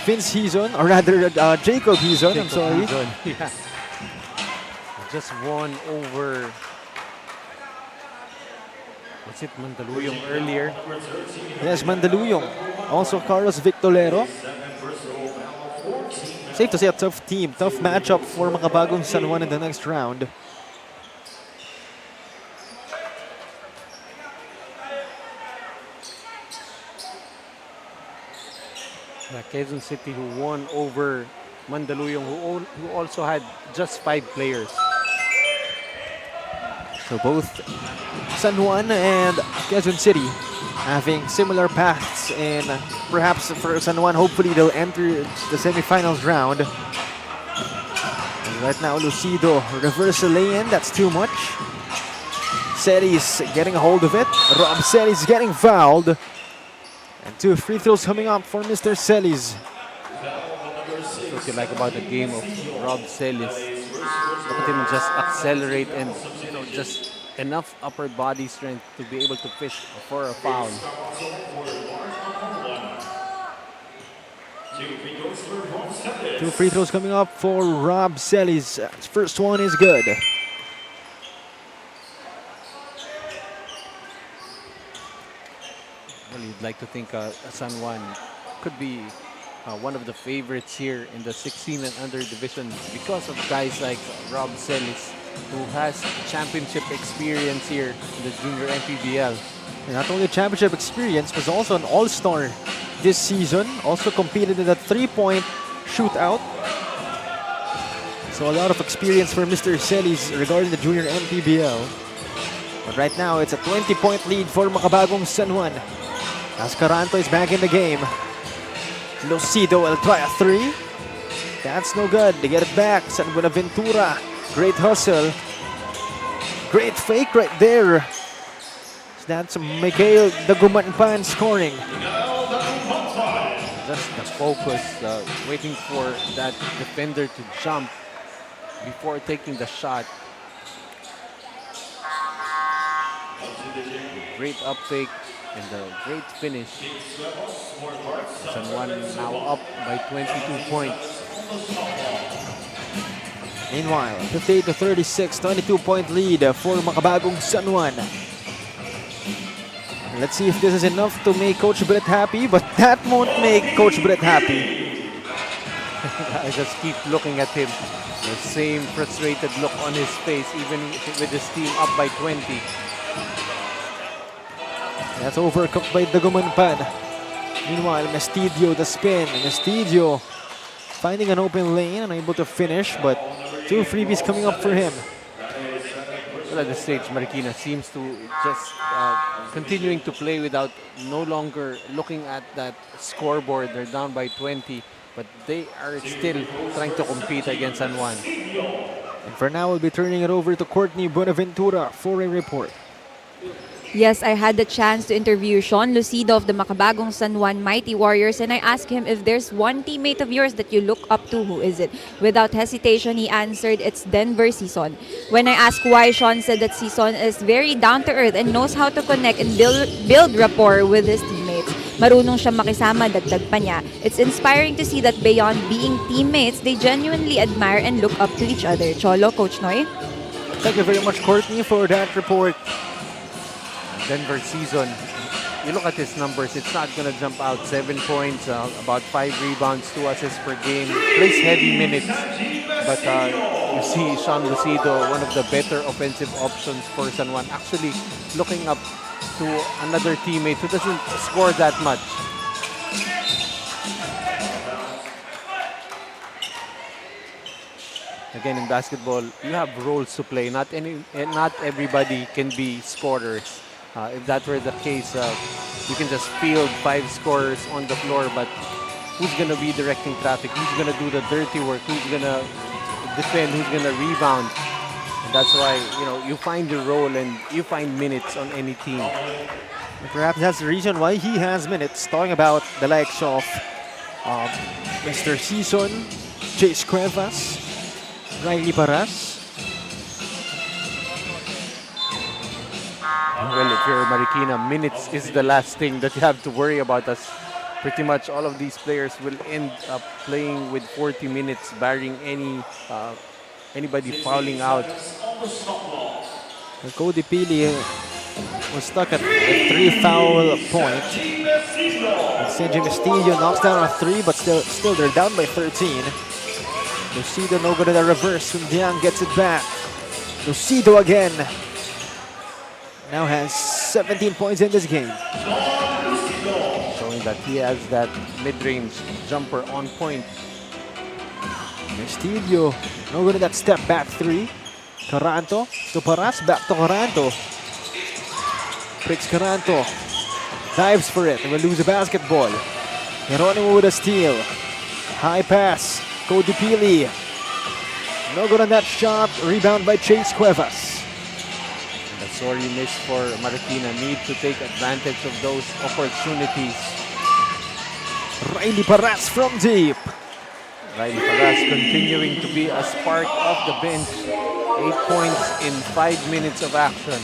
Vince Hizon, or rather Jacob Hizon, I'm sorry. Yeah. Just won over, was it Mandaluyong earlier? Yes, Mandaluyong. Also Carlos Victolero. Safe to say a tough team, tough matchup for Makabagong San Juan in the next round. Yeah, Quezon City, who won over Mandaluyong, who also had just 5 players. So both San Juan and Quezon City having similar paths, and perhaps for San Juan, hopefully they'll enter the semifinals round. And right now, Lucido reverse lay-in, that's too much. Celis getting a hold of it. Rob Celis getting fouled. And 2 free throws coming up for Mr. Celis. What you like about the game of Rob Celis? Look at him just accelerate and just enough upper body strength to be able to fish for a foul. Two free throws coming up for Rob Celis. First one is good. Well, you'd like to think San Juan could be one of the favorites here in the 16 and under division because of guys like Rob Celis, who has championship experience here in the junior MPBL. And not only championship experience, but also an all-star this season. Also competed in the three-point shootout. So a lot of experience for Mr. Celis regarding the junior MPBL. But right now, it's a 20-point lead for Makabagong San Juan. Ascaranto is back in the game. Lucido will try a 3. That's no good. They get it back. San Buenaventura. Great hustle. Great fake right there. So that's Miguel Dagumanpan scoring. Just the focus, waiting for that defender to jump before taking the shot. Great up fake and a great finish. San Juan now up by 22 points. Meanwhile, 58-36, 22-point lead for Makabagong San Juan. Let's see if this is enough to make Coach Brett happy, but that won't make Coach Brett happy. I just keep looking at him. The same frustrated look on his face, even with his team up by 20. That's overcooked by Dagumanpan. Meanwhile, Mestidio the spin. Mestidio finding an open lane, unable to finish, but 2 freebies coming up for him. Well, at this stage, Marikina seems to just continuing to play without no longer looking at that scoreboard. They're down by 20, but they are still trying to compete against San Juan. And for now, we'll be turning it over to Courtney Buenaventura for a report. Yes, I had the chance to interview Sean Lucido of the Makabagong San Juan Mighty Warriors, and I asked him if there's one teammate of yours that you look up to. Who is it? Without hesitation, he answered it's Denver Season. When I asked why, Sean said that Season is very down-to-earth and knows how to connect and build rapport with his teammates. Marunong siya makisama, dagdag pa niya. It's inspiring to see that beyond being teammates, they genuinely admire and look up to each other. Cholo, Coach Noy? Thank you very much, Courtney, for that report. Denver Season, you look at his numbers, it's not going to jump out. 7 points, about 5 rebounds, 2 assists per game. Plays heavy minutes. But you see Sean Lucido, one of the better offensive options for San Juan, actually looking up to another teammate who doesn't score that much. Again, in basketball, you have roles to play. Not everybody can be scorers. If that were the case, you can just field 5 scorers on the floor, but who's going to be directing traffic? Who's going to do the dirty work? Who's going to defend? Who's going to rebound? And that's why, you find your role and you find minutes on any team. Perhaps that's the reason why he has minutes. Talking about the likes of Mr. Season, Chase Cuevas, Riley Paras. Well, if you're Marikina, minutes is the last thing that you have to worry about, as pretty much all of these players will end up playing with 40 minutes, barring anybody fouling out. Cody Pili was stuck at a 3-foul point. St. Castillo knocks down a 3, but still they're down by 13. Lucido no good at the reverse. Sundiang gets it back. Lucido again. Now has 17 points in this game. Showing that he has that mid-range jumper on point. Castillo no good at that step back 3. Caranto to Paras, back to Caranto. Pricks Caranto. Dives for it and will lose a basketball. Geronimo with a steal. High pass. Cody Pili. No good on that shot. Rebound by Chase Cuevas. A sorry miss for Marikina. Need to take advantage of those opportunities. Riley Paras from deep. Riley Paras continuing to be a spark off the bench. 8 points in 5 minutes of action.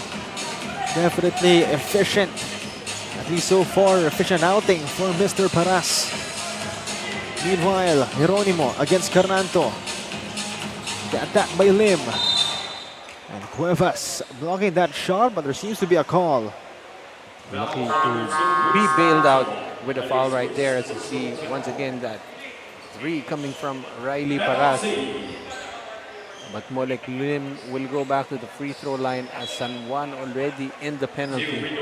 Definitely efficient. At least so far, efficient outing for Mr. Paras. Meanwhile, Geronimo against Caranto. The attack by Lim. And Cuevas blocking that shot, but there seems to be a call. Lucky to be bailed out with a foul right there, as you see once again that 3 coming from Riley Paras. But Molek Lim will go back to the free throw line as San Juan already in the penalty.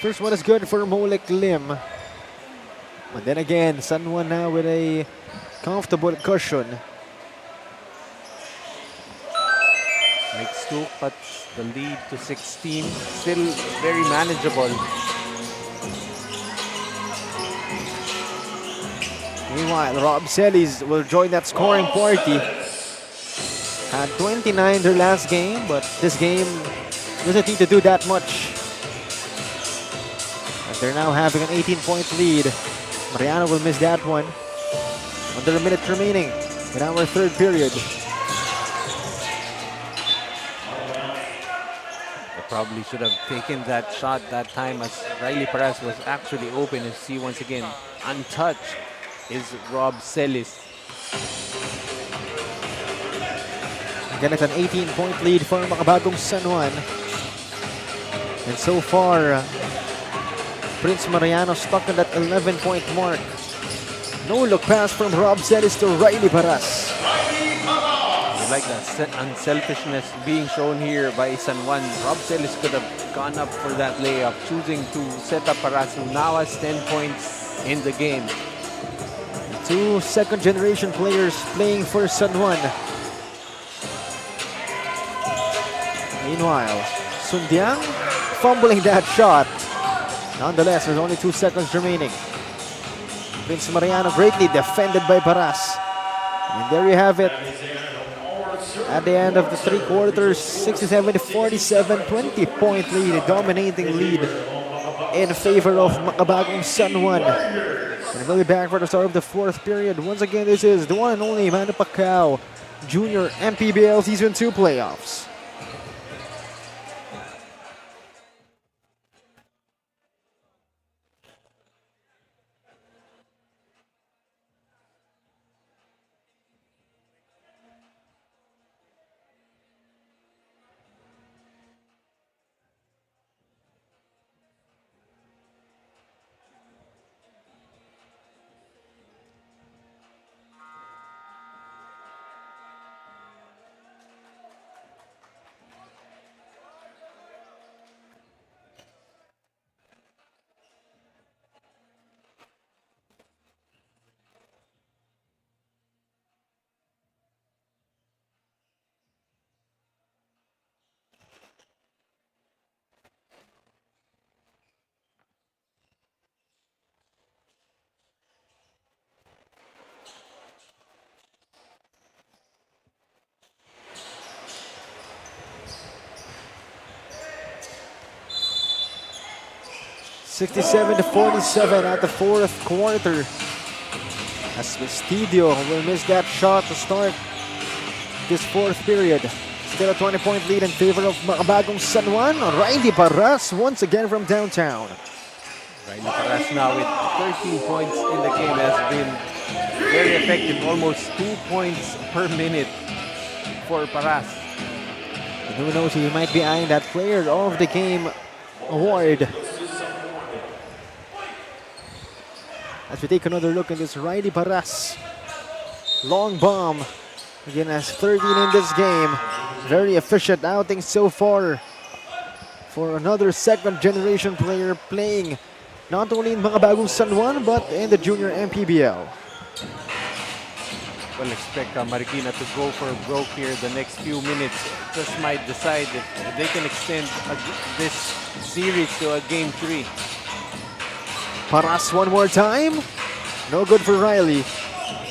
First one is good for Molek Lim. But then again, San Juan now with a comfortable cushion. Makes 2 cuts the lead to 16. Still very manageable. Meanwhile, Rob Celis will join that scoring party. Had 29 their last game, but this game doesn't need to do that much. As they're now having an 18-point lead. Mariano will miss that one. Under a minute remaining in our third period. They probably should have taken that shot that time, as Riley Paras was actually open. And see once again, untouched is Rob Celis. Again, it's an 18-point lead for Makabagong San Juan. And so far, Prince Mariano stuck on that 11-point mark. No look pass from Rob Celis to Riley Paras. I like that unselfishness being shown here by San Juan. Rob Celis could have gone up for that layup, choosing to set up Paras, who now has 10 points in the game. 2 second-generation players playing for San Juan. Meanwhile, Sundiang fumbling that shot. Nonetheless, there's only 2 seconds remaining. Prince Mariano greatly defended by Paras. And there you have it. At the end of the 3 quarters, 67-47, 20-point lead, a dominating lead in favor of Makabagong San Juan. And we'll be back for the start of the 4th period. Once again, this is the one and only Manny Pacquiao Jr. MPBL Season 2 playoffs. 67-47 at the fourth quarter. As Vestidio will miss that shot to start this fourth period. Still a 20-point lead in favor of Makabagong San Juan. Riley Parras once again from downtown. Riley Parras now with 13 points in the game has been very effective. Almost 2 points per minute for Parras. And who knows, he might be eyeing that player of the game award. As we take another look at this Riley Parras. Long bomb. Again, has 13 in this game. Very efficient outing so far for another second generation player playing not only in Makabagong San Juan but in the junior MPBL. Well, expect Marikina to go for broke here the next few minutes. Just might decide if they can extend this series to a game 3. Parras one more time. No good for Riley.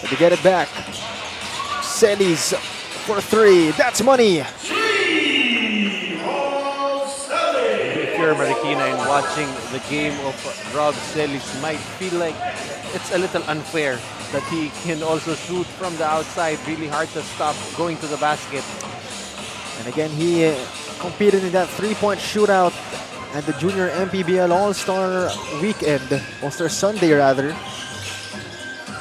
But to get it back. Celis for 3. That's money. If you're Marikina and watching the game of Rob Celis, might feel like it's a little unfair that he can also shoot from the outside. Really hard to stop going to the basket. And again, he competed in that 3-point shootout at the Junior MPBL All-Star Weekend, All-Star Sunday rather.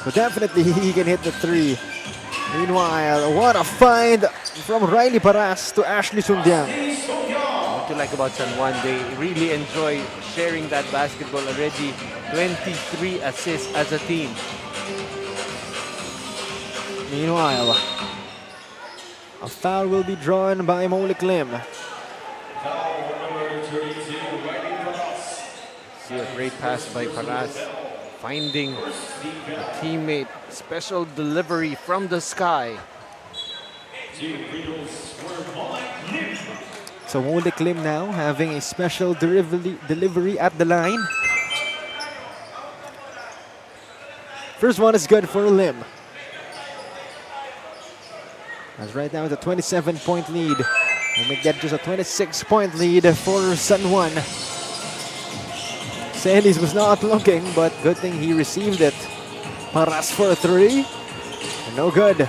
So definitely he can hit the 3. Meanwhile, what a find from Riley Parras to Ashley Sundiang. What you like about San Juan, they really enjoy sharing that basketball already. 23 assists as a team. Meanwhile, a foul will be drawn by Molik Lim. See a great pass by Parras, finding a teammate. Special delivery from the sky. So Molik Lim now having a special delivery at the line. First one is good for Lim. As right now it's a 27-point lead. We'll make that just a 26-point lead for San Juan. Celis was not looking, but good thing he received it. Parras for 3. No good.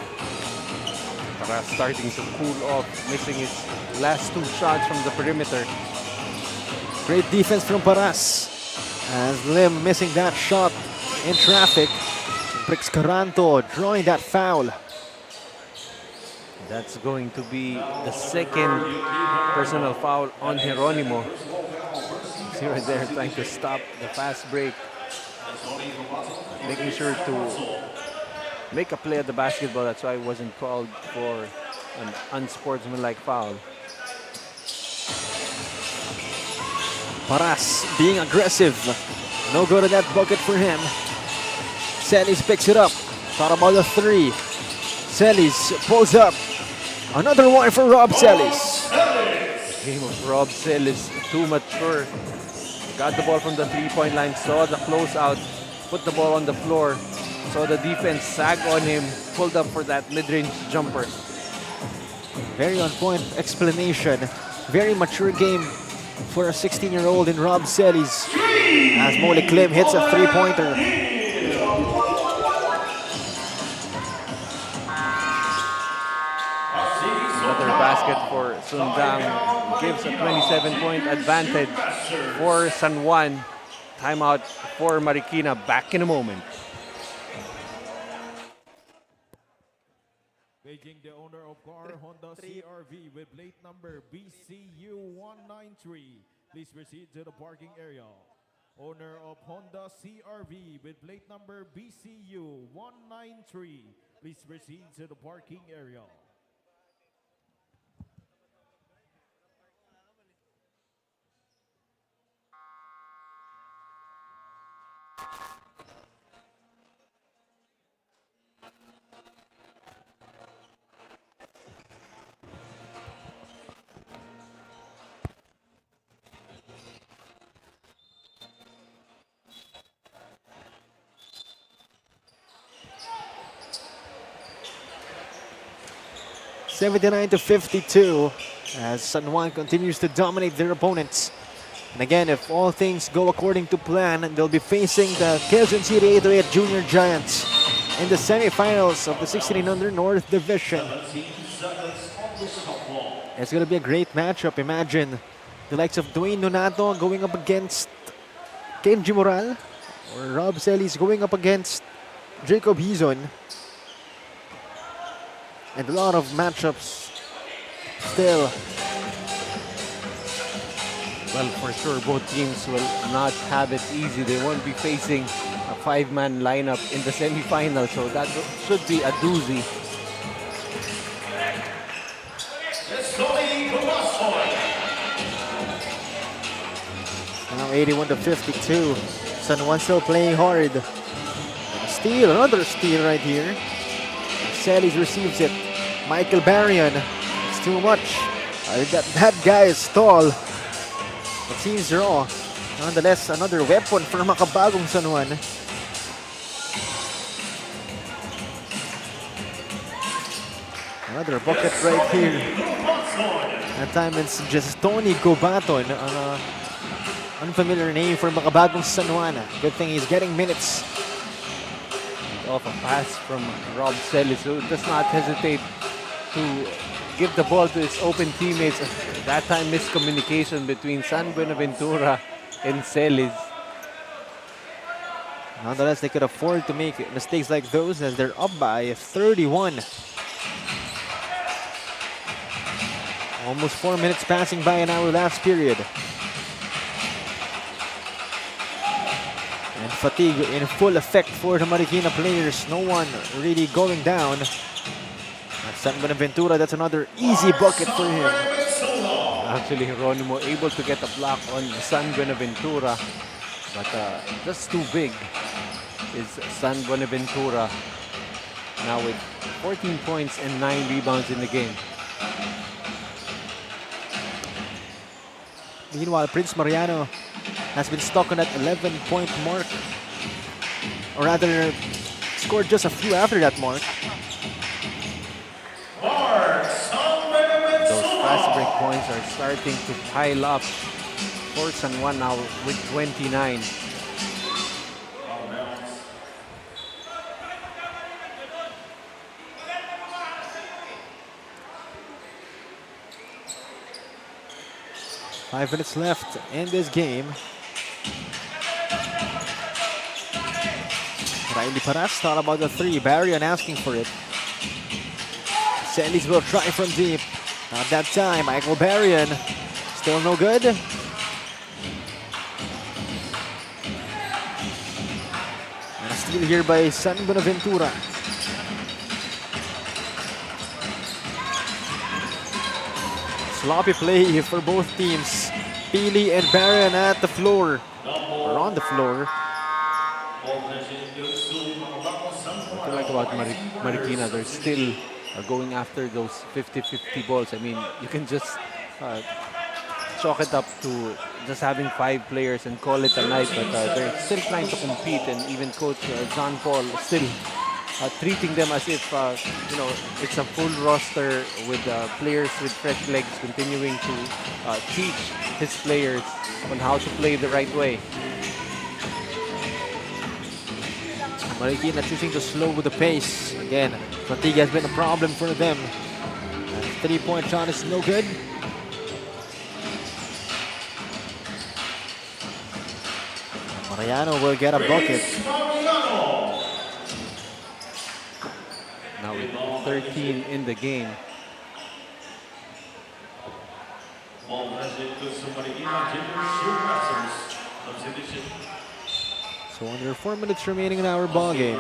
Parras starting to cool off, missing his last 2 shots from the perimeter. Great defense from Parras. As Lim missing that shot in traffic. Brix Caranto drawing that foul. That's going to be the second personal foul on Geronimo. See right there trying to stop the fast break. Making sure to make a play at the basketball. That's why it wasn't called for an unsportsmanlike foul. Parras being aggressive. No good at that bucket for him. Celis picks it up. Thought about the 3. Celis pulls up. Another one for Rob Celis. Game of Rob Celis, too mature. Got the ball from the 3-point line, saw the closeout, put the ball on the floor, saw the defense sag on him, pulled up for that mid-range jumper. Very on-point explanation. Very mature game for a 16-year-old in Rob Celis. As Molik Lim hits a 3-pointer. Another basket for Sundang gives a 27-point advantage for San Juan. Timeout for Marikina. Back in a moment. Paging the owner of car Honda CRV with plate number BCU193. Please proceed to the parking area. Owner of Honda CRV with plate number BCU193. Please proceed to the parking area. (79-52) as San Juan continues to dominate their opponents. And again, if all things go according to plan, they'll be facing the Quezon City 808 Junior Giants in the semifinals of the 16 under North Division. It's going to be a great matchup. Imagine the likes of Dwayne Nonato going up against Kenji Moral, or Rob Celis going up against Jacob Hizon. And a lot of matchups still. Well, for sure, both teams will not have it easy. They won't be facing a five-man lineup in the semifinal, so that should be a doozy. Now 81-52. San Juan still playing hard. Steal, another steal right here. Celis receives it. Michael Barrion. It's too much. That guy is tall. It seems raw. Nonetheless, another weapon for Makabagong San Juan. Another bucket right here. That time it's just Tony Gobaton, an unfamiliar name for Makabagong San Juan. Good thing he's getting minutes. Off a pass from Rob Celis, who does not hesitate to give the ball to his open teammates. That time, miscommunication between San Buenaventura and Celis. Nonetheless, they could afford to make mistakes like those as they're up by 31. Almost 4 minutes passing by in our last period. And fatigue in full effect for the Marikina players. No one really going down. San Buenaventura, that's another easy bucket for him. Actually, Geronimo able to get a block on San Buenaventura, but just too big is San Buenaventura. Now with 14 points and 9 rebounds in the game. Meanwhile, Prince Mariano has been stuck on that 11-point mark. Or rather, scored just a few after that mark. Those fast break points are starting to pile up for San Juan now with 29. Five minutes left in this game. Riley Paras thought about the three. Barrion asking for it. Celis will try from deep. Not that time. Michael Barrion. Still no good. And a steal here by San Buenaventura. Sloppy play for both teams. Pili and Barrion at the floor. Or on the floor. What I like about Marikina, they're still going after those 50-50 balls. I mean, you can just chalk it up to just having 5 players and call it a night, but they're still trying to compete, and even Coach John Paul still treating them as if it's a full roster with players with fresh legs, continuing to teach his players on how to play the right way. Marikina choosing to slow with the pace. Again, fatigue has been a problem for them. Three-point shot is no good. Mariano will get a bucket. Now with 13 in the game. So under 4 minutes remaining in our ball game.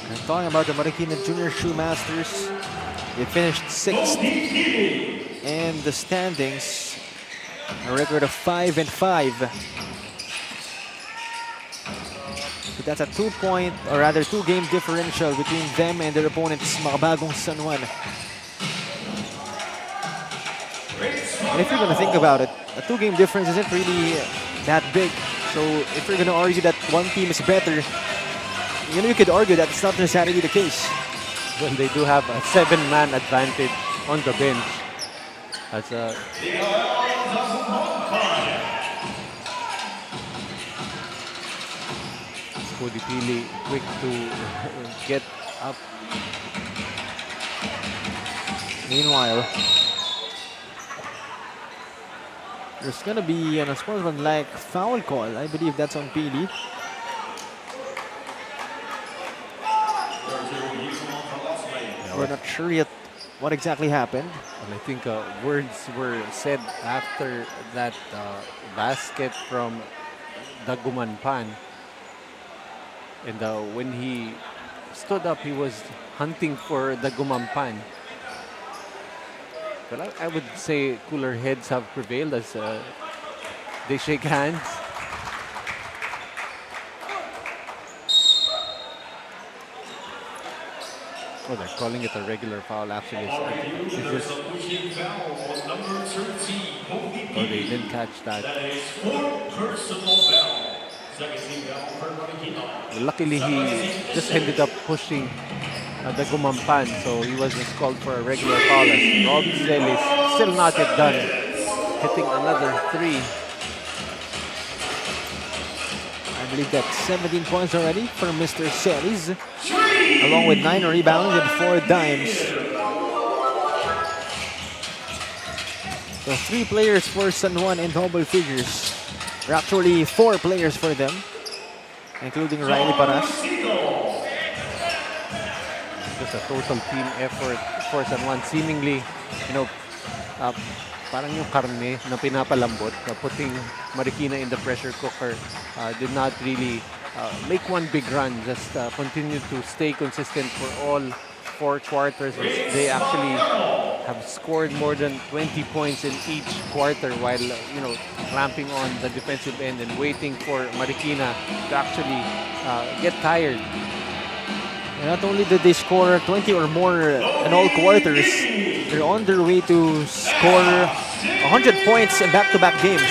And talking about the Marikina Junior Shoemasters, they finished 6th in the standings, a record of 5-5. So that's a 2-game differential between them and their opponents, Makabagong San Juan. And if you're going to think about it, a 2-game difference isn't really that big. So if you're going to argue that one team is better, you could argue that it's not necessarily the case. Well, they do have a 7-man advantage on the bench. As Pili quick to get up. Meanwhile, there's gonna be an unsportsmanlike foul call. I believe that's on Pili. We're not sure yet what exactly happened. And I think words were said after that basket from Daguman Pan. And when he stood up, he was hunting for Daguman Pan. But I would say cooler heads have prevailed as they shake hands. Oh, they're calling it a regular foul. Actually, it's just, oh, they didn't catch that. Luckily, he just ended up pushing the Gumampan, so he was just called for a regular foul. As Rob Zell is still not yet done, hitting another three. I believe that's 17 points already for Mr. Celis, along with 9 rebounds and 4 dimes. So 3 players for San Juan in double figures. Or actually 4 players for them, including Riley Paras. Just a total team effort for San Juan. Seemingly, parang yung karne na pinapalambot, putting Marikina in the pressure cooker did not really make one big run. Just continue to stay consistent for all 4 quarters. They actually have scored more than 20 points in each quarter while, clamping on the defensive end and waiting for Marikina to actually get tired. And not only did they score 20 or more in all quarters, they're on their way to score 100 points in back-to-back games.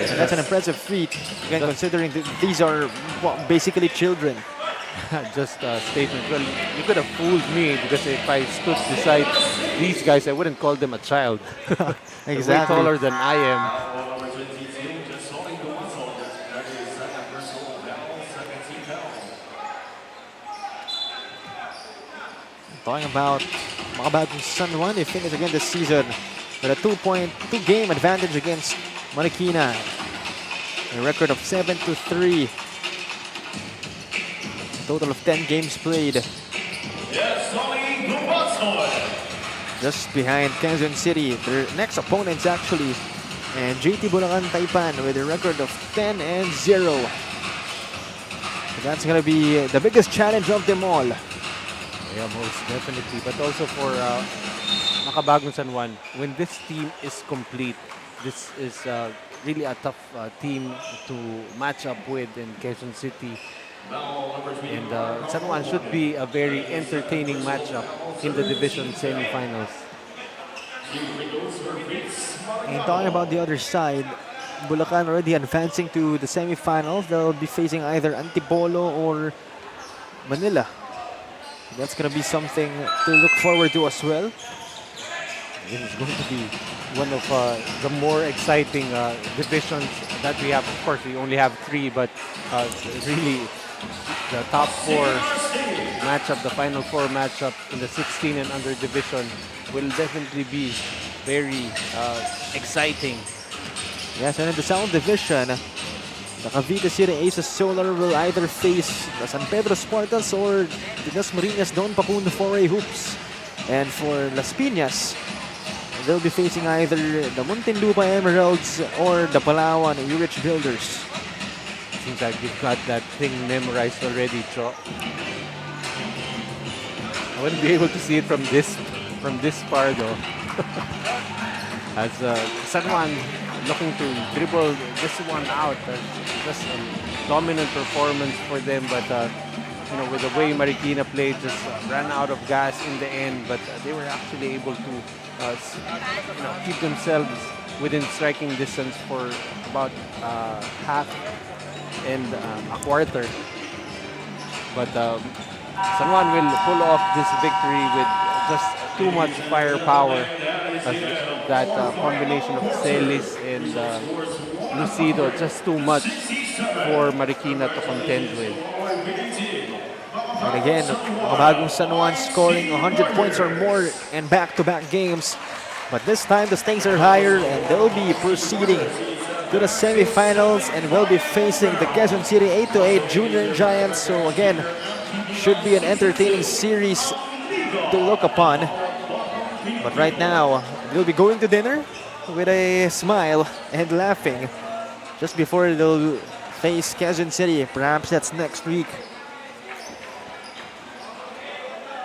And that's an impressive feat, again, considering that these are basically children. Just a statement. Well, you could have fooled me because if I stood beside these guys, I wouldn't call them a child. Exactly. They're way taller than I am. Talking about Makabagong San Juan, they finished again this season with a 2-game advantage against Marikina. A record of 7-3. A total of 10 games played. Just behind Quezon City, their next opponents actually, and JT Bulacan Taipan with a record of 10-0. So that's gonna be the biggest challenge of them all. Yeah, most definitely. But also for Makabagong San Juan, when this team is complete, this is really a tough team to match up with in Quezon City. And San Juan should be a very entertaining matchup in the division semifinals. And talking about the other side, Bulacan already advancing to the semifinals. They'll be facing either Antipolo or Manila. That's going to be something to look forward to as well. It is going to be one of the more exciting divisions that we have. Of course, we only have 3, but really the top 4 matchup, the final 4 matchup in the 16 and under division will definitely be very exciting. Yes, and in the South Division, the Cavite City Aces Solar will either face the San Pedro Spartans or the Las Marinas Don Pacun Foray Hoops. And for Las Piñas, they'll be facing either the Muntinlupa Emeralds or the Palawan Urich Builders. Seems like you've got that thing memorized already, Cho. I wouldn't be able to see it from this far though. As San Juan looking to dribble this one out. Just a dominant performance for them, but with the way Marikina played, just ran out of gas in the end. But they were actually able to keep themselves within striking distance for about half and a quarter. But San Juan will pull off this victory with just too much firepower. that combination of Celis and Lucido, just too much for Marikina to contend with. And again, Makabagong San Juan scoring 100 points or more in back-to-back games. But this time the stakes are higher and they'll be proceeding to the semifinals and will be facing the Quezon City 8-8 Junior Giants. So again, should be an entertaining series to look upon. But right now, they'll be going to dinner with a smile and laughing just before they'll face Quezon City. Perhaps that's next week.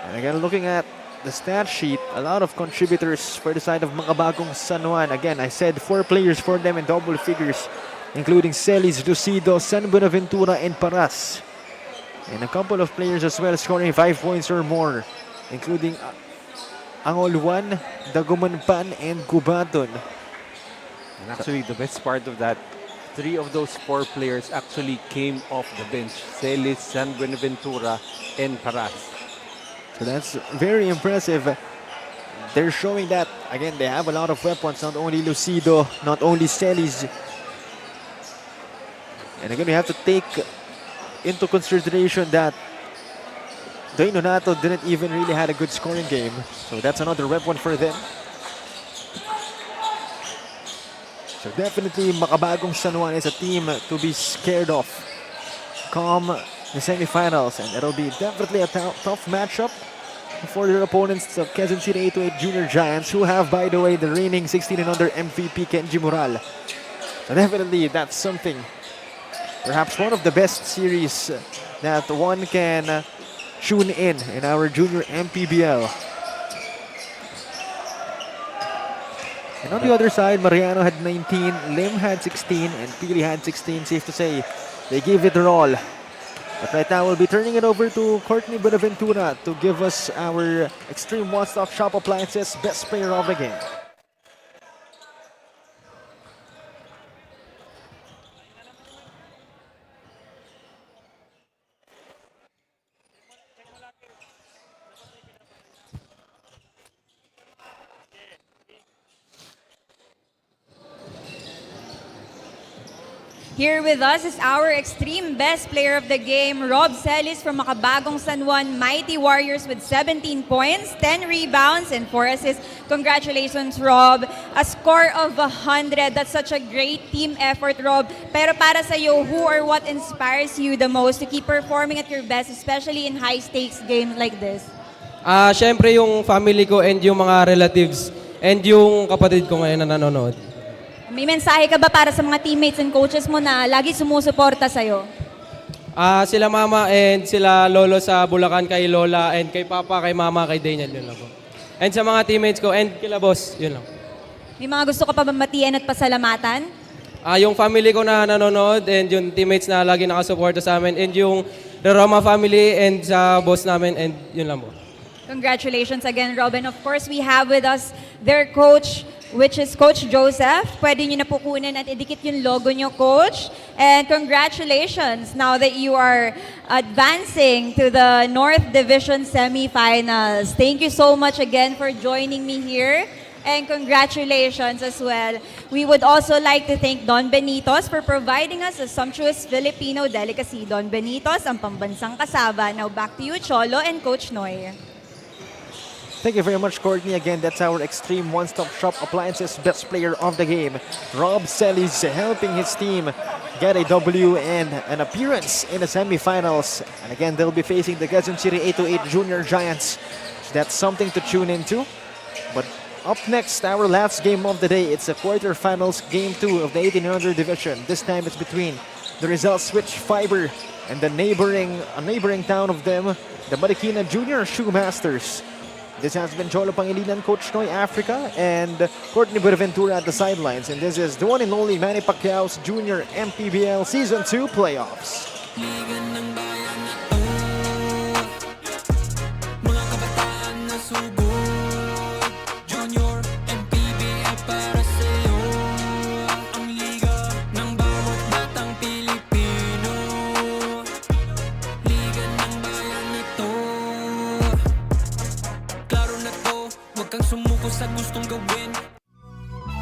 And again, looking at the stat sheet, a lot of contributors for the side of Makabagong San Juan. Again, I said 4 players for them in double figures, including Celis, Lucido, San Buenaventura, and Paras. And a couple of players as well scoring 5 points or more, including Angoluan, Dagumanpan, and Gubaton. And actually, the best part of that, 3 of those 4 players actually came off the bench. Celis, San Buenaventura, and Paras. So that's very impressive. They're showing that, again, they have a lot of weapons, not only Lucido, not only Celis. And again, we have to take into consideration that Dwayne Donato didn't even really had a good scoring game. So that's another weapon for them. So definitely Makabagong San Juan is a team to be scared of come the semifinals, and it'll be definitely a tough matchup for their opponents, the Quezon City 8-8 Junior Giants, who have, by the way, the reigning 16 and under MVP Kenji Moral. So definitely that's something, perhaps one of the best series that one can tune in our junior MPBL. And on the other side, Mariano had 19, Lim had 16, and Pili had 16. Safe to say, they gave it their all. But right now, we'll be turning it over to Courtney Buenaventura to give us our Extreme One-Stop Shop Appliances Best Player of the Game. Here with us is our extreme best player of the game, Rob Celis from Makabagong San Juan Mighty Warriors with 17 points, 10 rebounds, and 4 assists. Congratulations, Rob. A score of 100. That's such a great team effort, Rob. Pero para sa'yo, who or what inspires you the most to keep performing at your best, especially in high-stakes games like this? Siyempre yung family ko and yung mga relatives and yung kapatid ko ngayon na nanonood. May mensahe ka ba para sa mga teammates and coaches mo na lagi sumusuporta sa'yo? Sila mama and sila lolo sa Bulacan, kay lola and kay papa, kay mama, kay Daniel, yun lang po. And sa mga teammates ko and kila boss, yun lang. May mga gusto ka pa bamatian at pasalamatan? Yung family ko na nanonood and yung teammates na lagi nakasuporta sa amin and yung Roma family and sa boss namin and yun lang po. Congratulations again, Robin. Of course, we have with us their coach, which is Coach Joseph. Pwede nyo na po kunin at idikit yung logo nyo, Coach. And congratulations now that you are advancing to the North Division semifinals. Thank you so much again for joining me here. And congratulations as well. We would also like to thank Don Benitos for providing us a sumptuous Filipino delicacy. Don Benitos, ang pambansang kasaba. Now back to you, Cholo and Coach Noy. Thank you very much, Courtney. Again, that's our Extreme One-Stop Shop Appliances Best Player of the Game. Rob Celis helping his team get a W and an appearance in the semifinals. And again, they'll be facing the Quezon City 8-8 Junior Giants. So that's something to tune into. But up next, our last game of the day. It's a quarterfinals game 2 of the 1800 division. This time it's between the Rizal Switch Fiber and the neighboring town of them, the Marikina Junior Shoemasters. This has been Cholo Pangilinan, Coach Noy Africa, and Courtney Buenaventura at the sidelines. And this is the one and only Manny Pacquiao's Junior MPBL Season 2 Playoffs. Sumuko sa gustong gawin.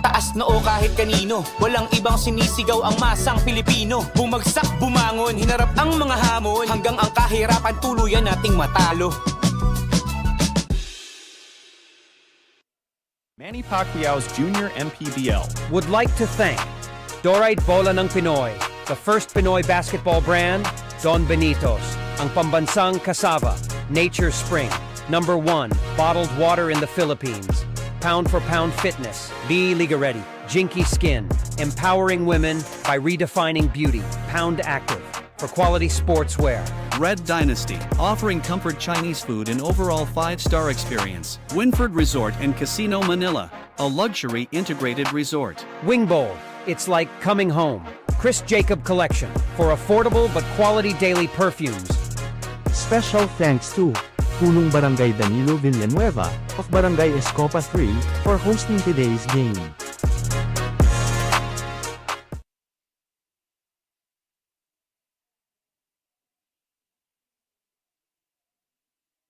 Taas noo kahit kanino, walang ibang sinisigaw ang masang Pilipino. Bumagsak, bumangon, hinarap ang mga hamon, hanggang ang kahirapan tuluyan nating matalo. Manny Pacquiao's Junior MPBL. Would like to thank Dorite Bola ng Pinoy, the first Pinoy basketball brand, Don Benitos, ang pambansang cassava, Nature Spring, #1 bottled water in the Philippines, pound for pound fitness, Be Liga Ready, Jinky Skin, empowering women by redefining beauty, Pound Active, for quality sportswear. Red Dynasty, offering comfort Chinese food and overall 5-star experience. Winford Resort and Casino Manila, a luxury integrated resort. Wing Bowl, it's like coming home. Chris Jacob Collection, for affordable but quality daily perfumes. Special thanks to Punong Barangay Danilo Villanueva of Barangay Escopa 3 for hosting today's game.